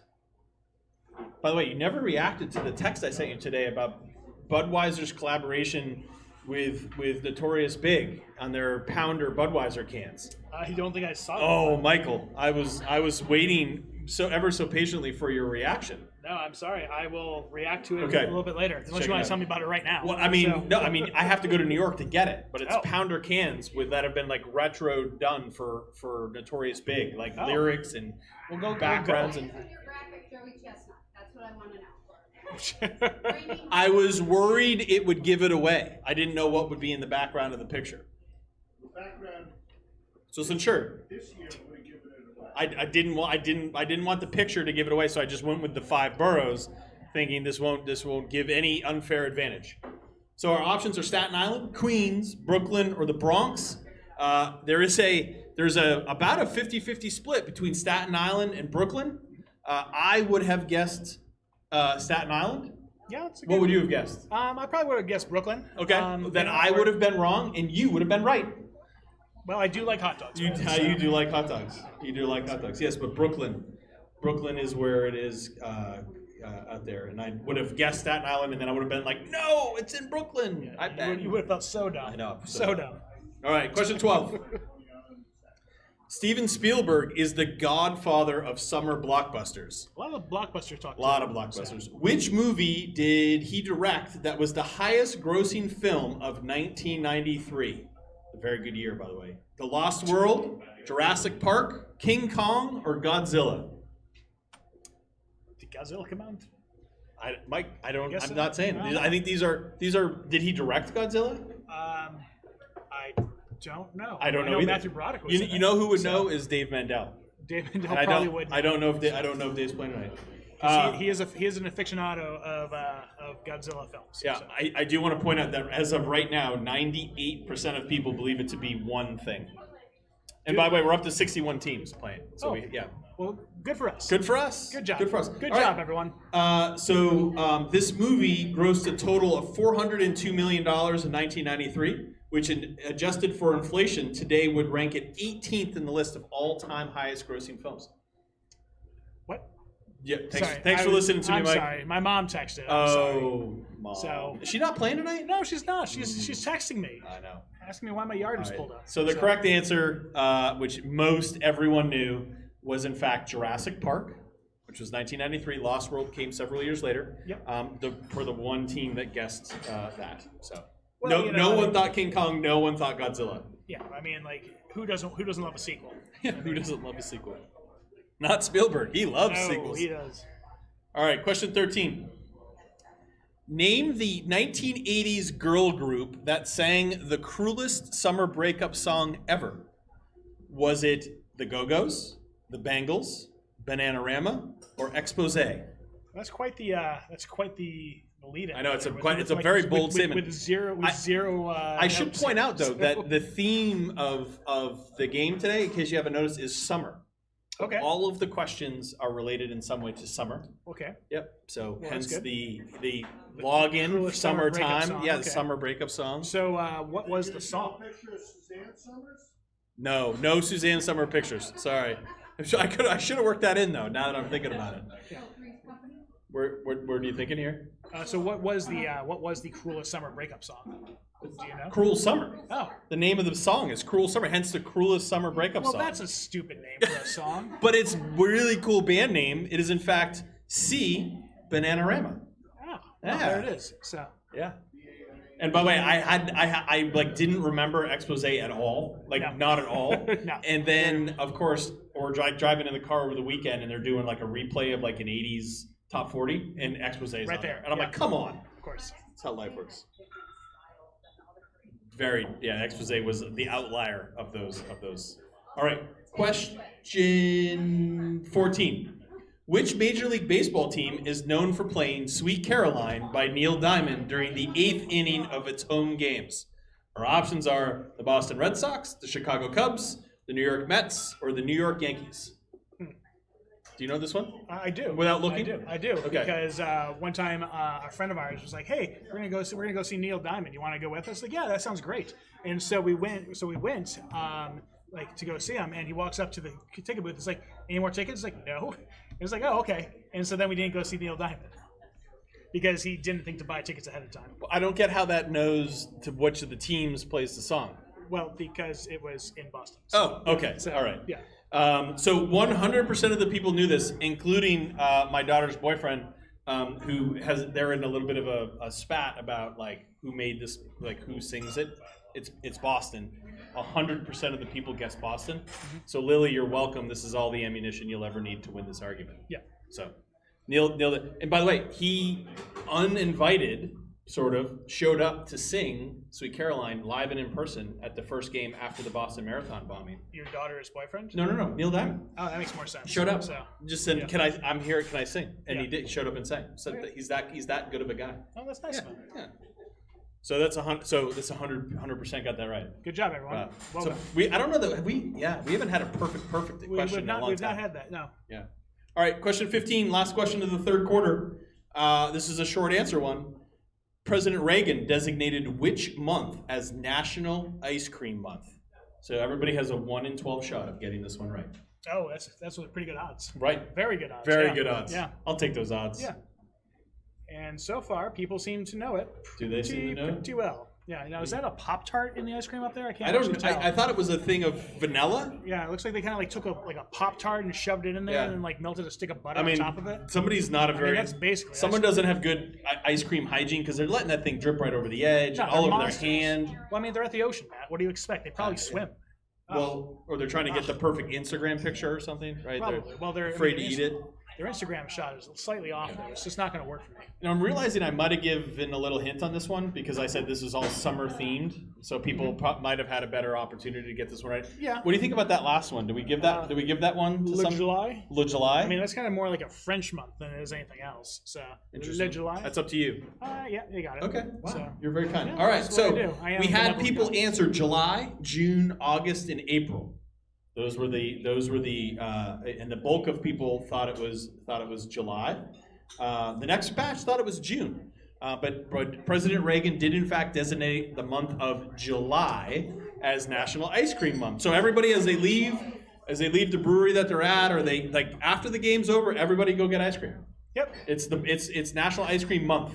By the way, you never reacted to the text I sent you today about Budweiser's collaboration with Notorious Big on their Pounder Budweiser cans. I don't think I saw that. Oh, Michael, I was waiting ever so patiently for your reaction. No, I'm sorry. I will react to it Okay. a little bit later. Unless Check you want it to tell out. me about it right now. Well, I mean, So- no, I mean, I have to go to New York to get it, but it's Oh. Pounder cans that have been like retro done for Notorious Big, like lyrics and We'll go backgrounds and. Your graphic Joey Chestnut. That's what I want to know. I was worried it would give it away. I didn't know what would be in the background of the picture. The background So since sure, this year we're giving it away. I didn't want the picture to give it away, so I just went with the 5 boroughs, thinking this won't give any unfair advantage. So our options are Staten Island, Queens, Brooklyn, or the Bronx. There's about a 50-50 split between Staten Island and Brooklyn. I would have guessed Staten Island. Yeah, that's a What good would you have guessed? I probably would have guessed Brooklyn. Okay, then I or- would have been wrong, and you would have been right. Well, I do like hot dogs. You man, do like hot dogs. You do like hot dogs. Yes, but Brooklyn is where it is out there, and I would have guessed Staten Island, and then I would have been like, no, it's in Brooklyn. You would have felt so dumb. I know. So dumb. All right, question 12. Steven Spielberg is the godfather of summer blockbusters. A lot of blockbuster talk. A lot of blockbusters. Which movie did he direct that was the highest grossing film of 1993? A very good year, by the way. The Lost World, Jurassic Park, King Kong, or Godzilla? Did Godzilla come out? Mike, I'm so. not saying. No. I think these are. Did he direct Godzilla? I don't know. I don't know either. Matthew Broderick was in You it, know who would so know is Dave Mandel. David And probably would. I don't know if Dave's playing tonight. 'Cause he is an aficionado of Godzilla films. Yeah, so. I do want to point out that as of right now, 98% of people believe it to be one thing. And by the way, we're up to 61 teams playing. So Well, good for us. good for us. Good job. Good for us. Good All job, right. everyone. So this movie grossed a total of $402 million in 1993, which adjusted for inflation today would rank it 18th in the list of all-time highest grossing films. What? Yeah, Sorry, thanks for listening to me, I'm Mike. sorry. My mom texted. I'm sorry. Oh, Mom. So- Is she not playing tonight? No, she's not. She's texting me, I know. asking me why my yard is All right. pulled up. So the correct answer, which most everyone knew, was in fact Jurassic Park, which was 1993. Lost World came several years later. Yep. For the one team that guessed that. So Well, no one thought King Kong. No one thought Godzilla. Yeah, I mean, like, who doesn't love a sequel? Who doesn't love a sequel? Not Spielberg. He loves No, sequels. he does. All right, question 13. Name the 1980s girl group that sang the cruelest summer breakup song ever. Was it the Go-Go's, the Bangles, Bananarama, or Expose? That's quite the lead-in. I know, it's a there quite- with- it's a like, very with- bold statement. With zero. I should point out, though, that the theme of the game today, in case you haven't noticed, is summer. Okay. All of the questions are related in some way to summer. Okay. Yep. So Well, hence that's good. the login Cruelest summer breakup summertime. song, Yeah, okay. the summer breakup song. So, what was the A song? picture of Suzanne Summers? No Suzanne Summer pictures. Sorry. I should have worked that in though. Now that I'm thinking about it. Where do you think in here? So, what was the cruelest summer breakup song? Do you know? Cruel Summer. Oh, The name of the song is Cruel Summer. Hence the cruelest summer breakup well, song. that's a stupid name for a song. But it's really cool band name. It is in fact C Bananarama. Oh, well, Yeah. there it is. So, Yeah. And by the way, I like didn't remember Expose at all, like No. not at all. No. And then of course, we're driving in the car over the weekend, and they're doing like a replay of like an '80s top 40, and Expose is Right on there, and I'm yeah. like, come on, of course. that's how life works. Expose was the outlier of those. All right, question 14. Which Major League Baseball team is known for playing Sweet Caroline by Neil Diamond during the 8th inning of its home games? Our options are the Boston Red Sox, the Chicago Cubs, the New York Mets, or the New York Yankees. Do you know this one? I do. Without looking? I do. Okay. Because one time a friend of ours was like, "Hey, we're gonna go see Neil Diamond. You want to go with us?" Like, yeah, that sounds great. And so we went. Like to go see him, and he walks up to the ticket booth. It's like, "Any more tickets?" It's like, "No." It was like, "Oh, okay." And so then we didn't go see Neil Diamond because he didn't think to buy tickets ahead of time. I don't get how that knows to which of the teams plays the song. Well, because it was in Boston. Oh, okay. So, All right. Yeah. So 100% of the people knew this, including my daughter's boyfriend, they're in a little bit of a spat about like who made this, like who sings it. It's Boston. 100% of the people guessed Boston. So Lily, you're welcome. This is all the ammunition you'll ever need to win this argument. Yeah. So nailed it. And by the way, he uninvited sort of showed up to sing Sweet Caroline live and in person at the first game after the Boston Marathon bombing. Your daughter's boyfriend? No, Neil Diamond. Oh, that makes more sense. Showed up. So, Just said, yeah. I'm here, can I sing? And Yeah. he did. He showed up and sang. Said that he's that good of a guy. oh, that's nice of him. Yeah. So that's 100% got that right. Good job, everyone. Well so done. I don't know that we haven't had a perfect question We've in a long not time. had that, no. Yeah. All right, question 15, last question of the third quarter. This is a short answer one. President Reagan designated which month as National Ice Cream Month? So everybody has a 1 in 12 shot of getting this one right. Oh, that's with pretty good odds. Right. Very good odds. Very yeah. good odds. Yeah. I'll take those odds. Yeah. And so far, people seem to know it. Do they seem to know it? Pretty well. Yeah. Now, is that a Pop-Tart in the ice cream up there? I can't. I don't. actually tell. I thought it was a thing of vanilla. Yeah, it looks like they kind of like took a Pop-Tart and shoved it in there Yeah. and like melted a stick of butter I mean, on top of it. somebody's not a I very. mean, that's basically Someone ice cream. doesn't have good ice cream hygiene because they're letting that thing drip right over the edge, No, and all they're over monsters. their hand. Well, I mean, they're at the ocean, Matt. What do you expect? They probably swim. Well, or they're trying to get the perfect Instagram picture or something, right? Probably. Well, they're afraid to eat it. Their Instagram shot is slightly off there. It's just not going to work for me. And I'm realizing I might have given a little hint on this one because I said this is all summer themed, so people might have had a better opportunity to get this one right. Yeah. What do you think about that last one? Did we give that? Did we give that one to Le some? July? Le July. I mean, that's kind of more like a French month than it is anything else. So, Interesting. Le July? That's up to you. Yeah, you got it. Okay. Wow. So, You're very kind. yeah, All right. that's what I So do. I am we had benevolent people God. answer July, June, August, and April. Those were the and the bulk of people thought it was July. The next batch thought it was June. But President Reagan did in fact designate the month of July as National Ice Cream Month. So everybody as they leave the brewery that they're at, or they like after the game's over, everybody go get ice cream. Yep. It's National Ice Cream Month.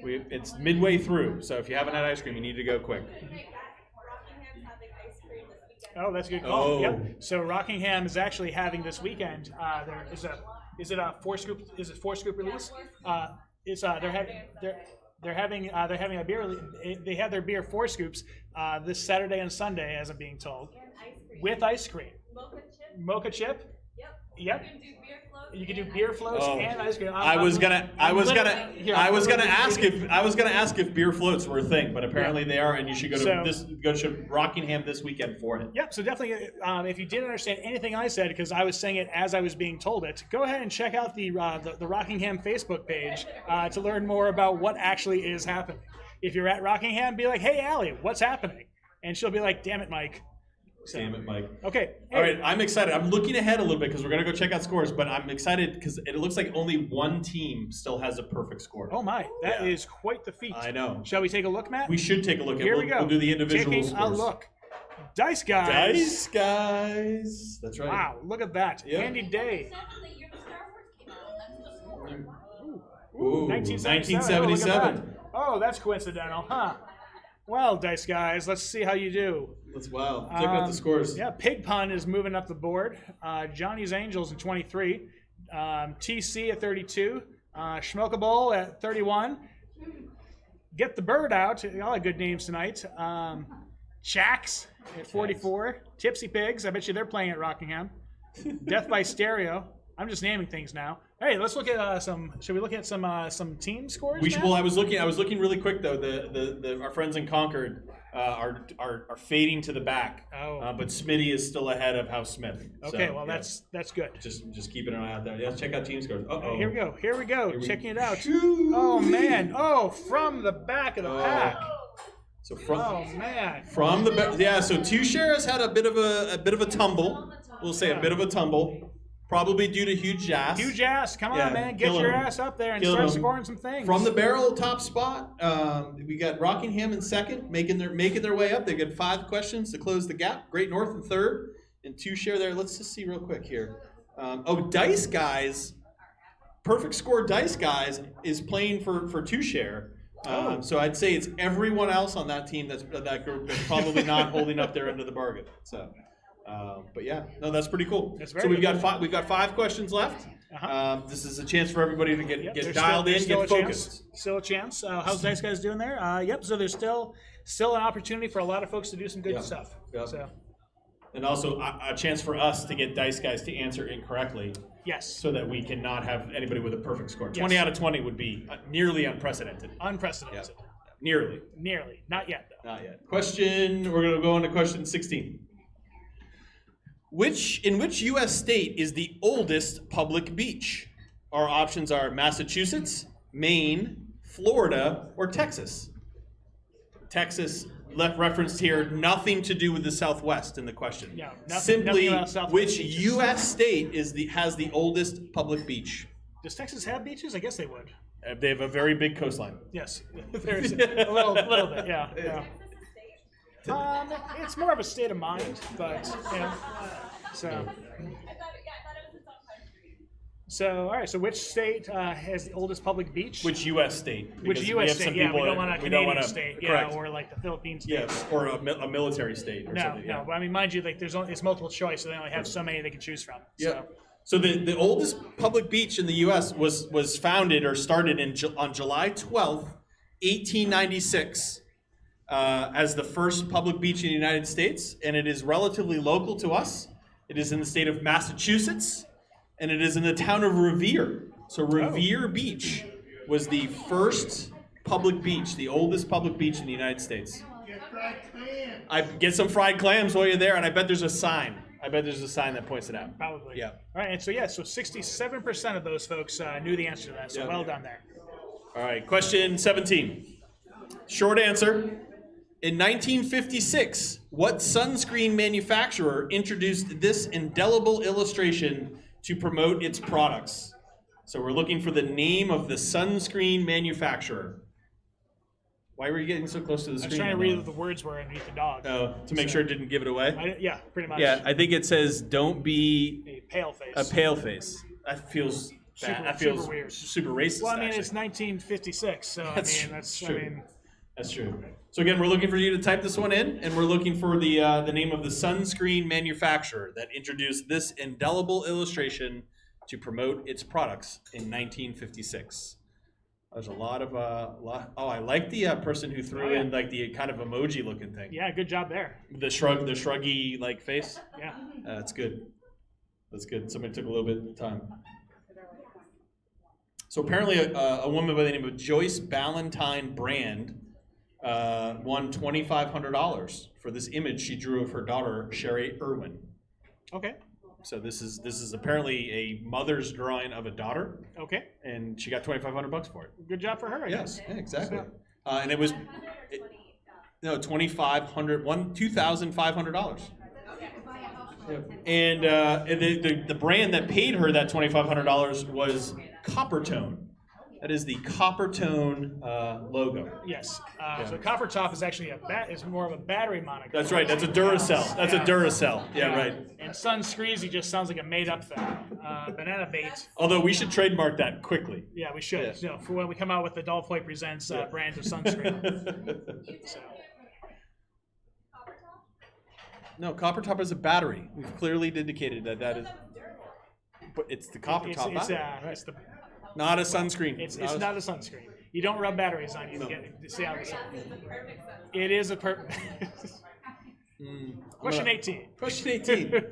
It's midway through, so if you haven't had ice cream, you need to go quick. Rockingham's having ice cream this weekend. Oh, that's a good call. Oh. Yep. So Rockingham is actually having this weekend. There is it a four scoop release? They're having a beer. They have their beer 4 scoops this Saturday and Sunday, as I'm being told, And ice cream. with ice cream. Mocha chip. Mocha chip. Yep. Yep. You can do beer floats. You can do beer floats Oh. and ice cream. I was gonna ask if beer floats were a thing, but apparently they are, and you should go to Rockingham this weekend for it. Yep. So definitely, if you didn't understand anything I said because I was saying it as I was being told it, go ahead and check out the Rockingham Facebook page to learn more about what actually is happening. If you're at Rockingham, be like, "Hey, Allie, what's happening?" And she'll be like, "Damn it, Mike." So, Damn it, Mike. okay. All right, I'm excited. I'm looking ahead a little bit because we're gonna go check out scores, but I'm excited because it looks like only one team still has a perfect score. Oh my, that is Yeah. quite the feat. I know. Shall we take a look, Matt? We should take a look at. Here we go. We'll do the individual Taking scores. a look. Dice guys. Dice guys. That's right. Wow, look at that. Yeah. Andy Day. The year the Star Wars came out. That's the score. Ooh, 1977. Oh, that's coincidental, huh? Well, Dice guys, let's see how you do. That's wild. Check out the scores. Yeah, Pig Pun is moving up the board. Johnny's Angels at 23. TC at 32. Schmokable at 31. Get the Bird out. All the good names tonight. Chax at 44. Tipsy Pigs. I bet you they're playing at Rockingham. Death by Stereo. I'm just naming things now. Hey, let's look at some. Should we look at some team scores? We should. Matt? Well, I was looking really quick though. Our friends in Concord are fading to the back. Oh. But Smitty is still ahead of House Smith. Okay, So, well yeah, that's good. just keeping an eye out there. Yeah, check out team scores. Uh-oh. Here we go. we Checking it out. Shoo. Oh man. Oh, from the back of the pack. So Oh man. from the back, yeah. So Two Share has had a bit of a tumble. We'll say a bit of a tumble, probably due to huge ass. Huge ass. Come Yeah, on, man. Get killing your him. ass up there and Killing start him. scoring some things. From the barrel top spot, we got Rockingham in second, making their way up. They got 5 questions to close the gap. Great North in third, and Two Share there. Let's just see real quick here. Dice Guys, perfect score. Dice Guys is playing for Two Share. So I'd say it's everyone else on that team that group that's probably not holding up their end of the bargain. So. But yeah, no, that's pretty cool. That's very So we've good. got 5 questions left. Uh-huh. This is a chance for everybody to get There's dialed there's in, still get a focused. chance. Still a chance. How's Dice Guys doing there? Yep. So there's still an opportunity for a lot of folks to do some good Yep. stuff. Yep. So And also a chance for us to get Dice Guys to answer incorrectly Yes. so that we cannot have anybody with a perfect score. Yes. 20 out of 20 would be nearly unprecedented. Unprecedented. Nearly. Nearly. Not yet, though. Not yet. We're going to go on to question 16. In which U.S. state is the oldest public beach? Our options are Massachusetts, Maine, Florida, or Texas. Texas left referenced here, nothing to do with the Southwest in the question. Yeah, nothing Simply, about Southwest which beaches. U.S. state has the oldest public beach? Does Texas have beaches? I guess they would. They have a very big coastline. Yes. There's a little bit, yeah. It's more of a state of mind, but, yeah. So, I thought it was its own country. all right, so which state has the oldest public beach? Which U.S. state? Which Because we U.S. have state? some Yeah, we people don't that- want a we Canadian don't wanna- state, correct. or like the Philippine state. Yes, or a military state or No, something. no. But I mean, mind you, like it's multiple choice, so they only have so many they can choose from. Yeah. So the oldest public beach in the U.S. was founded or started on July 12th, 1896, as the first public beach in the United States, and it is relatively local to us. It is in the state of Massachusetts, and it is in the town of Revere. So Revere Beach was the first public beach, the oldest public beach in the United States. Get fried clam. I get some fried clams while you're there, and I bet there's a sign. That points it out. Probably. Yeah. All right, and so 67% of those folks knew the answer to that. So Yeah. well done there. All right, question 17. Short answer. In 1956, what sunscreen manufacturer introduced this indelible illustration to promote its products? So we're looking for the name of the sunscreen manufacturer. Why were you getting so close to the I was screen? trying to read what the words were underneath the dog. To make sure it didn't give it away? Yeah, pretty much. Yeah, I think it says don't be A pale face. a pale face. That feels bad. Super- That feels super weird. super racist. Well, I mean, actually. it's 1956, so That's I mean, that's true. That's true. So again, we're looking for you to type this one in, and we're looking for the name of the sunscreen manufacturer that introduced this indelible illustration to promote its products in 1956. There's a lot of Oh, I like the person who threw in like the kind of emoji looking thing. yeah, good job there. The shruggy like face. Yeah. That's good. That's good. Somebody took a little bit of time. So apparently, a woman by the name of Joyce Ballantyne Brand won $2,500 for this image she drew of her daughter Sherry Irwin. Okay. So this is apparently a mother's drawing of a daughter, Okay. and she got $2,500 for it. Good job for her, I guess. Yeah, exactly. And it was $2,500. And the brand that paid her that $2,500 was Coppertone. That is the Coppertone logo. Yes. So Copper Top is actually is more of a battery moniker. That's right. That's a Duracell. That's a Duracell. Yeah, right. And Sun Screezy just sounds like a made-up thing. Banana Bait. Although we should trademark that quickly. Yeah, we should. Yeah. You know, for when we come out with the Dolph Hoyt Presents brand of sunscreen. So. No, Copper Top is a battery. We've clearly indicated that is. But it's the Copper Top battery. It's the Not a sunscreen. It's not a sunscreen. You don't rub batteries on you to stay out of the sun. It is a Question 18. Question 18.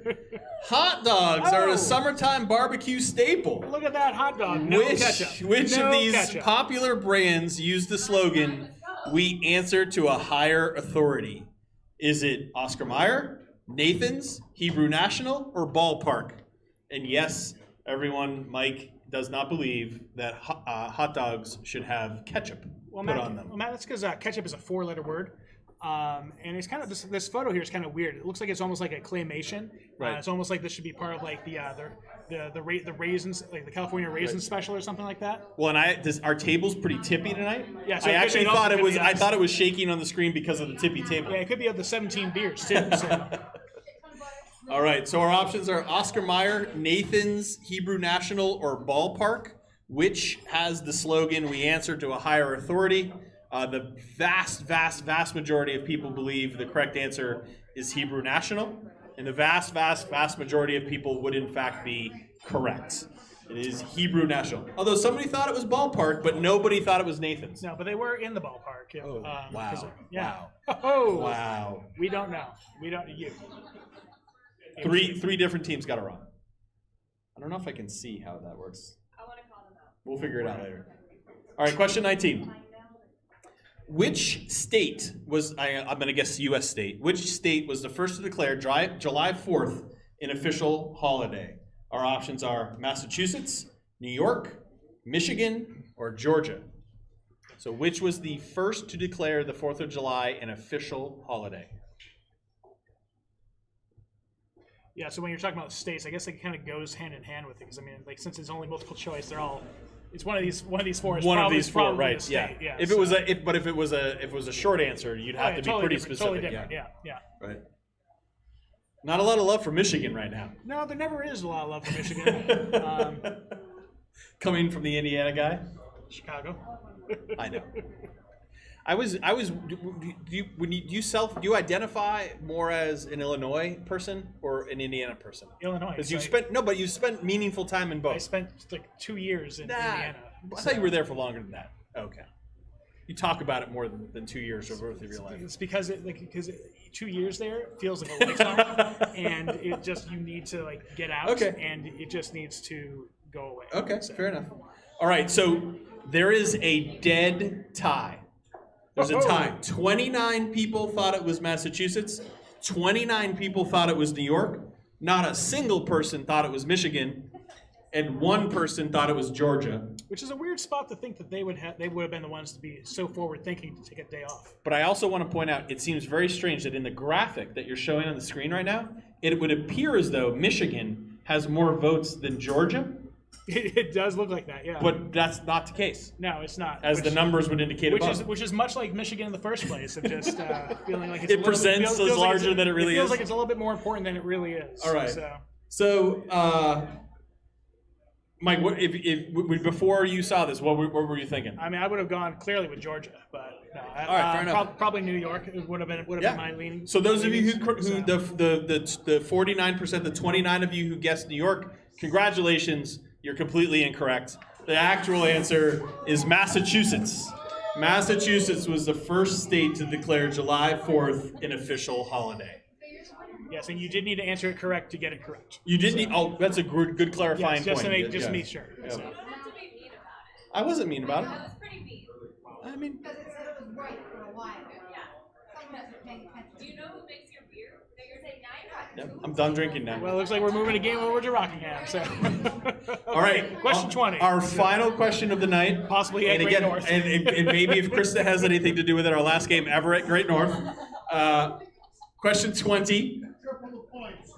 Hot dogs are Oh. a summertime barbecue staple. Look at that hot dog. No ketchup. Which No of these ketchup. popular brands use the slogan, "We answer to a higher authority"? Is it Oscar Mayer, Nathan's, Hebrew National, or Ballpark? And yes, everyone, Mike does not believe that hot dogs should have ketchup put on them. Well, Matt, that's because ketchup is a 4-letter word. And it's kind of this photo here is kind of weird. It looks like it's almost like a claymation. Right. It's almost like this should be part of like the raisins, like the California raisin special or something like that. Well, and our table's pretty tippy tonight. Yeah, so I actually it also thought it could was. be I us. thought it was shaking on the screen because of the tippy table. Yeah, it could be of the 17 beers too. So. All right, so our options are Oscar Mayer, Nathan's, Hebrew National, or Ballpark. Which has the slogan, "We answer to a higher authority"? The vast majority of people believe the correct answer is Hebrew National, and the vast majority of people would in fact be correct. It is Hebrew National. Although somebody thought it was Ballpark, but nobody thought it was Nathan's. No, but they were in the ballpark. Yeah. Oh, wow. Yeah. Wow. Oh, Wow. we don't know. We don't. You. Three different teams got it wrong. I don't know if I can see how that works. I want to call them out. We'll figure it out later. All right, question 19. Which state was, I'm going to guess U.S. state, which state was the first to declare July 4th an official holiday? Our options are Massachusetts, New York, Michigan, or Georgia. So which was the first to declare the 4th of July an official holiday? Yeah, so when you're talking about states, I guess it kind of goes hand in hand with it. Because I mean, like since it's only multiple choice, they're all. It's one of these four. One of these four, probably right? the state, Yeah. yeah. If it was a short answer, you'd have to be totally pretty different, specific. Totally different. Yeah. Right. Not a lot of love for Michigan right now. No, there never is a lot of love for Michigan. Coming from the Indiana guy. Chicago. I know. Do you identify more as an Illinois person or an Indiana person? Illinois. Because you've spent meaningful time in both. I spent like 2 years in Indiana. I thought you were there for longer than that. Okay. You talk about it more than 2 years over of your life. It's because 2 years there feels like a lifetime, and it just you need to like get out, Okay. and it just needs to go away. Okay, So- fair enough. All right, so there is a dead tie. There's a tie. 29 people thought it was Massachusetts. 29 people thought it was New York. Not a single person thought it was Michigan. And one person thought it was Georgia. Which is a weird spot to think that they would have been the ones to be so forward thinking to take a day off. But I also want to point out, it seems very strange that in the graphic that you're showing on the screen right now, it would appear as though Michigan has more votes than Georgia. It does look like that, yeah. But that's not the case, no, it's not. as the numbers would indicate above. Which is much like Michigan in the first place, of just feeling like it's It presents as feels like larger than it really feels is. like it's a little bit more important than it really is. All right. So So, Mike, if before you saw this, what were you thinking? I mean, I would have gone clearly with Georgia, but no. All right, fair enough. Probably New York would have been my leaning. So those of you who So- the 49%, the 29 of you who guessed New York, congratulations, you're completely incorrect. The actual answer is Massachusetts. Massachusetts was the first state to declare July 4th an official holiday. Yes, and you did need to answer it correct to get it correct. You did need. Oh, that's a good clarifying Yes, just point. to make sure. Yeah. So. Not to be mean about it. I wasn't mean about it. That was pretty mean. I mean, Because it said it was right for a while. Yeah. Someone hasn't paid attention. Do you know who makes your beer? That you're saying now you're not. yep, I'm done drinking now. Well, it looks like we're moving a game over to Rockingham. So. All right. Question 20. Our final question of the night. Possibly at and Great again, North. and maybe if Krista has anything to do with it, our last game ever at Great North. Question 20. Triple the points.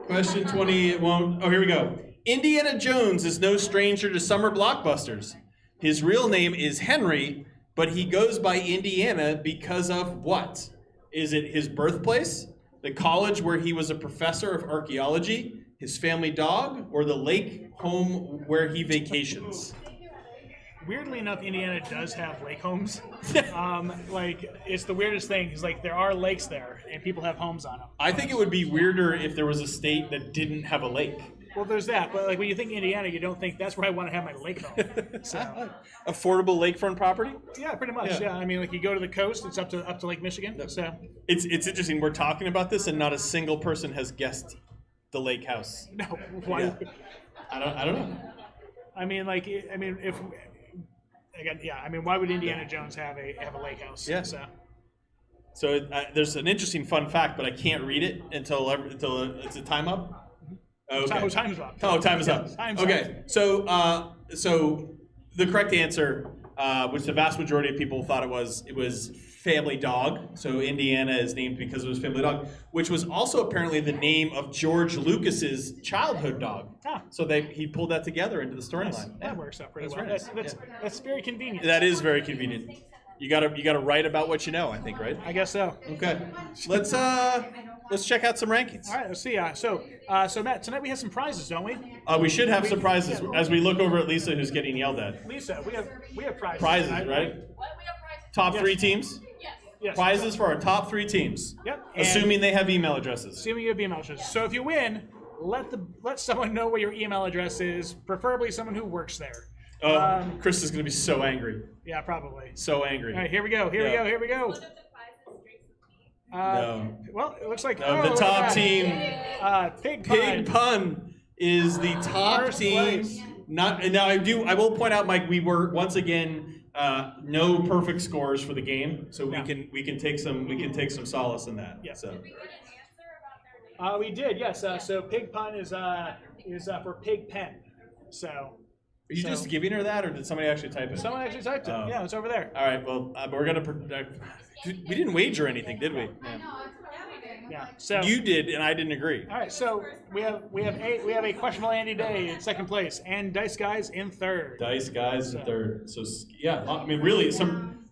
Question 20. It won't. Oh, here we go. Indiana Jones is no stranger to summer blockbusters. His real name is Henry, but he goes by Indiana because of what? Is it his birthplace, the college where he was a professor of archaeology, his family dog, or the lake home where he vacations? Weirdly enough, Indiana does have lake homes. Like it's the weirdest thing because like there are lakes there and people have homes on them. I think it would be weirder if there was a state that didn't have a lake. Well, there's that, but like when you think Indiana, you don't think that's where I want to have my lake home. So Affordable lakefront property? yeah, pretty much. Yeah, I mean, like you go to the coast, it's up to Lake Michigan. So It's interesting. We're talking about this, and not a single person has guessed the lake house. no, why? Yeah. I don't know. I mean, like if again, yeah, I mean, why would Indiana Jones have a lake house? Yeah. So there's an interesting fun fact, but I can't read it until it's a time up. Okay. Time's up. Oh, time is up. Time's Okay. up. So the correct answer, which the vast majority of people thought it was family dog. So Indiana is named because of his family dog, which was also apparently the name of George Lucas's childhood dog. Ah. So he pulled that together into the storyline. That works out pretty That's well. very nice. That's very convenient. That is very convenient. You gotta write about what you know, I think, right? I guess so. Okay. Let's check out some rankings. All right, let's see. So Matt, tonight we have some prizes, don't we? We should have some prizes as we look over at Lisa, who's getting yelled at. Lisa, we have prizes. Prizes, tonight, right? What? We have prizes. Top Yes. 3 teams. Yes. Yes. Prizes for our top 3 teams. Yep. And Assuming they have email addresses. assuming you have email addresses. So if you win, let someone know what your email address is, preferably someone who works there. Chris is going to be so angry. Yeah, probably. So angry. All right, here we go. Here we Yeah. go. Here we go. One of the prizes drinks with me. No. Well, it looks like No, oh, the look top at that. team, Pig Pig Pun. Pun, is the top First team. place. Not now. I will point out, Mike. We were once again no perfect scores for the game, so Yeah. we can take some solace in that. Yeah. So. Did we get an answer about their name? We did, yes. So Pig Pun is for Pig Pen. So Are you So- just giving her that, or did somebody actually type it? someone actually typed it. Oh. Yeah, it's over there. All right. Well, we're gonna. We didn't wager anything, did we? I know, that's what I'm wondering. I'm Yeah. like, So You did, and I didn't agree. all right. So we have a questionable Andy Day in second place and Dice Guys in third. Dice guys in third. So yeah, I mean, really,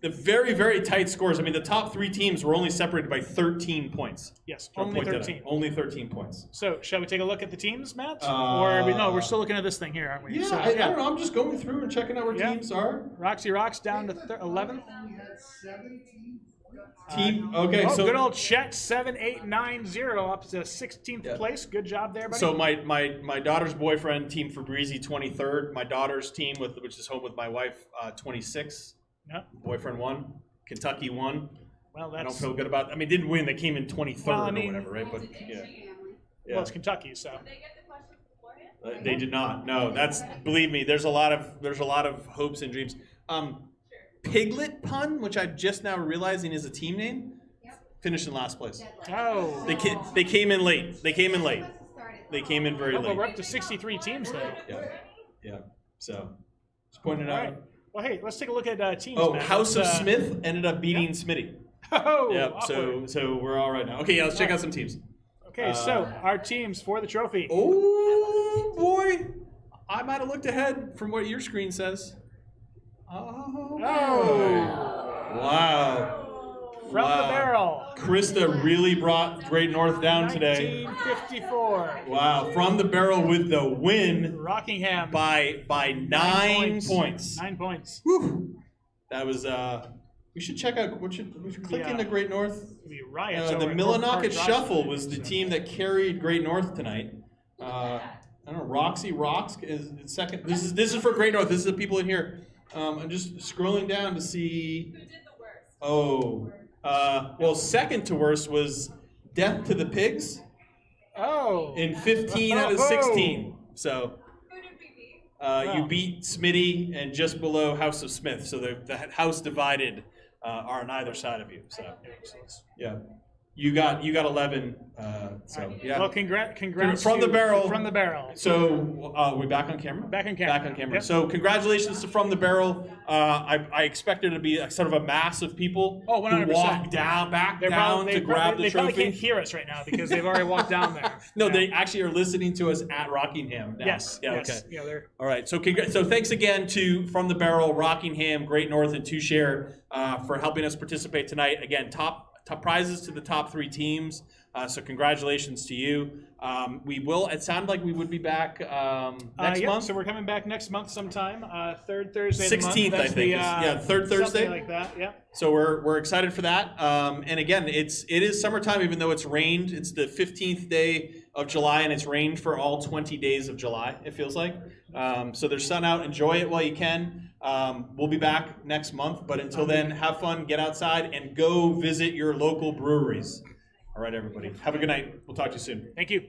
the very very tight scores. I mean, the top three teams were only separated by 13 points. Yes, I'll only point that out. 13. Only 13 points. So shall we take a look at the teams, Matt? Or we're still looking at this thing here, aren't we? Yeah, So, I don't know. I'm just going through and checking out where Yeah. teams are. Roxy Rocks down to 11th. We had 17 points. Team. Okay, Oh, so good old Chet 7890 up to 16th Yeah. place. Good job there, buddy. so my daughter's boyfriend, Team Fabrizi, 23rd. My daughter's team, which is home with my wife, 26. Yep. Boyfriend won. Kentucky won. Well, I don't that's feel good about. I mean, didn't win. They came in 23rd Well, I mean- or whatever, right? But yeah, family. well, it's Kentucky, so Did they get the questions beforehand? They did not. No, that's believe me. There's a lot of hopes and dreams. Piglet Pun, which I'm just now realizing is a team name, Yep. finished in last place. oh, They came in late. They came in late. Must have started. They came in very well, we're late. up to 63 teams though. Yeah, yeah. So just pointing All out. right. Well, hey, let's take a look at teams. Oh, Matt. House of Let's, Smith ended up beating Smitty. Oh, Yep. awkward. So we're all right now. Okay, yeah. Let's check out some teams. Okay, so our teams for the trophy. Oh boy, I might have looked ahead from what your screen says. Oh. Wow. From Wow. the barrel. Krista really brought Great North down today. 1954. Wow. From the barrel with the win Rockingham. by 9 points. 9 points. Whew. That was we should check out we should click Yeah. into Great North. It'll be riots. The over at North Park Millinocket Drive. Shuffle was the team that carried Great North tonight. I don't know. Roxy Rocks is second. This is for Great North. This is the people in here. I'm just scrolling down to see. Who did the worst? Oh, well, second to worst was Death to the Pigs Oh. in 15 out of 16. So Who did we beat? you beat Smitty and just below House of Smith. So the house divided are on either side of you. So yeah, you got 11. So yeah. Well, congrats. From the to- barrel. From the barrel. So we back on camera? Back on camera. Back on camera. Yep. So congratulations to From the Barrel. I expected it to be a sort of a mass of people Oh, 100%. who walk back down to grab the they probably trophy. can't hear us right now because they've already walked down there. No, Yeah. they actually are listening to us at Rockingham now. Yes. Yeah. yes. Okay. Yeah, they're All right. So so thanks again to From the Barrel, Rockingham, Great North, and Two Share for helping us participate tonight. Again, top prizes to the top three teams. So congratulations to you. We will. It sounded like we would be back next month. So we're coming back next month sometime. Third Thursday. of the month. 16th, I That's think. the, Yeah, third Thursday. Something like that. Yeah. So we're excited for that. And again, it is summertime, even though it's rained. It's the 15th day of July, and it's rained for all 20 days of July. It feels like. So there's sun out. Enjoy it while you can. We'll be back next month, but until then, have fun, get outside, and go visit your local breweries. All right, everybody. Have a good night. We'll talk to you soon. Thank you.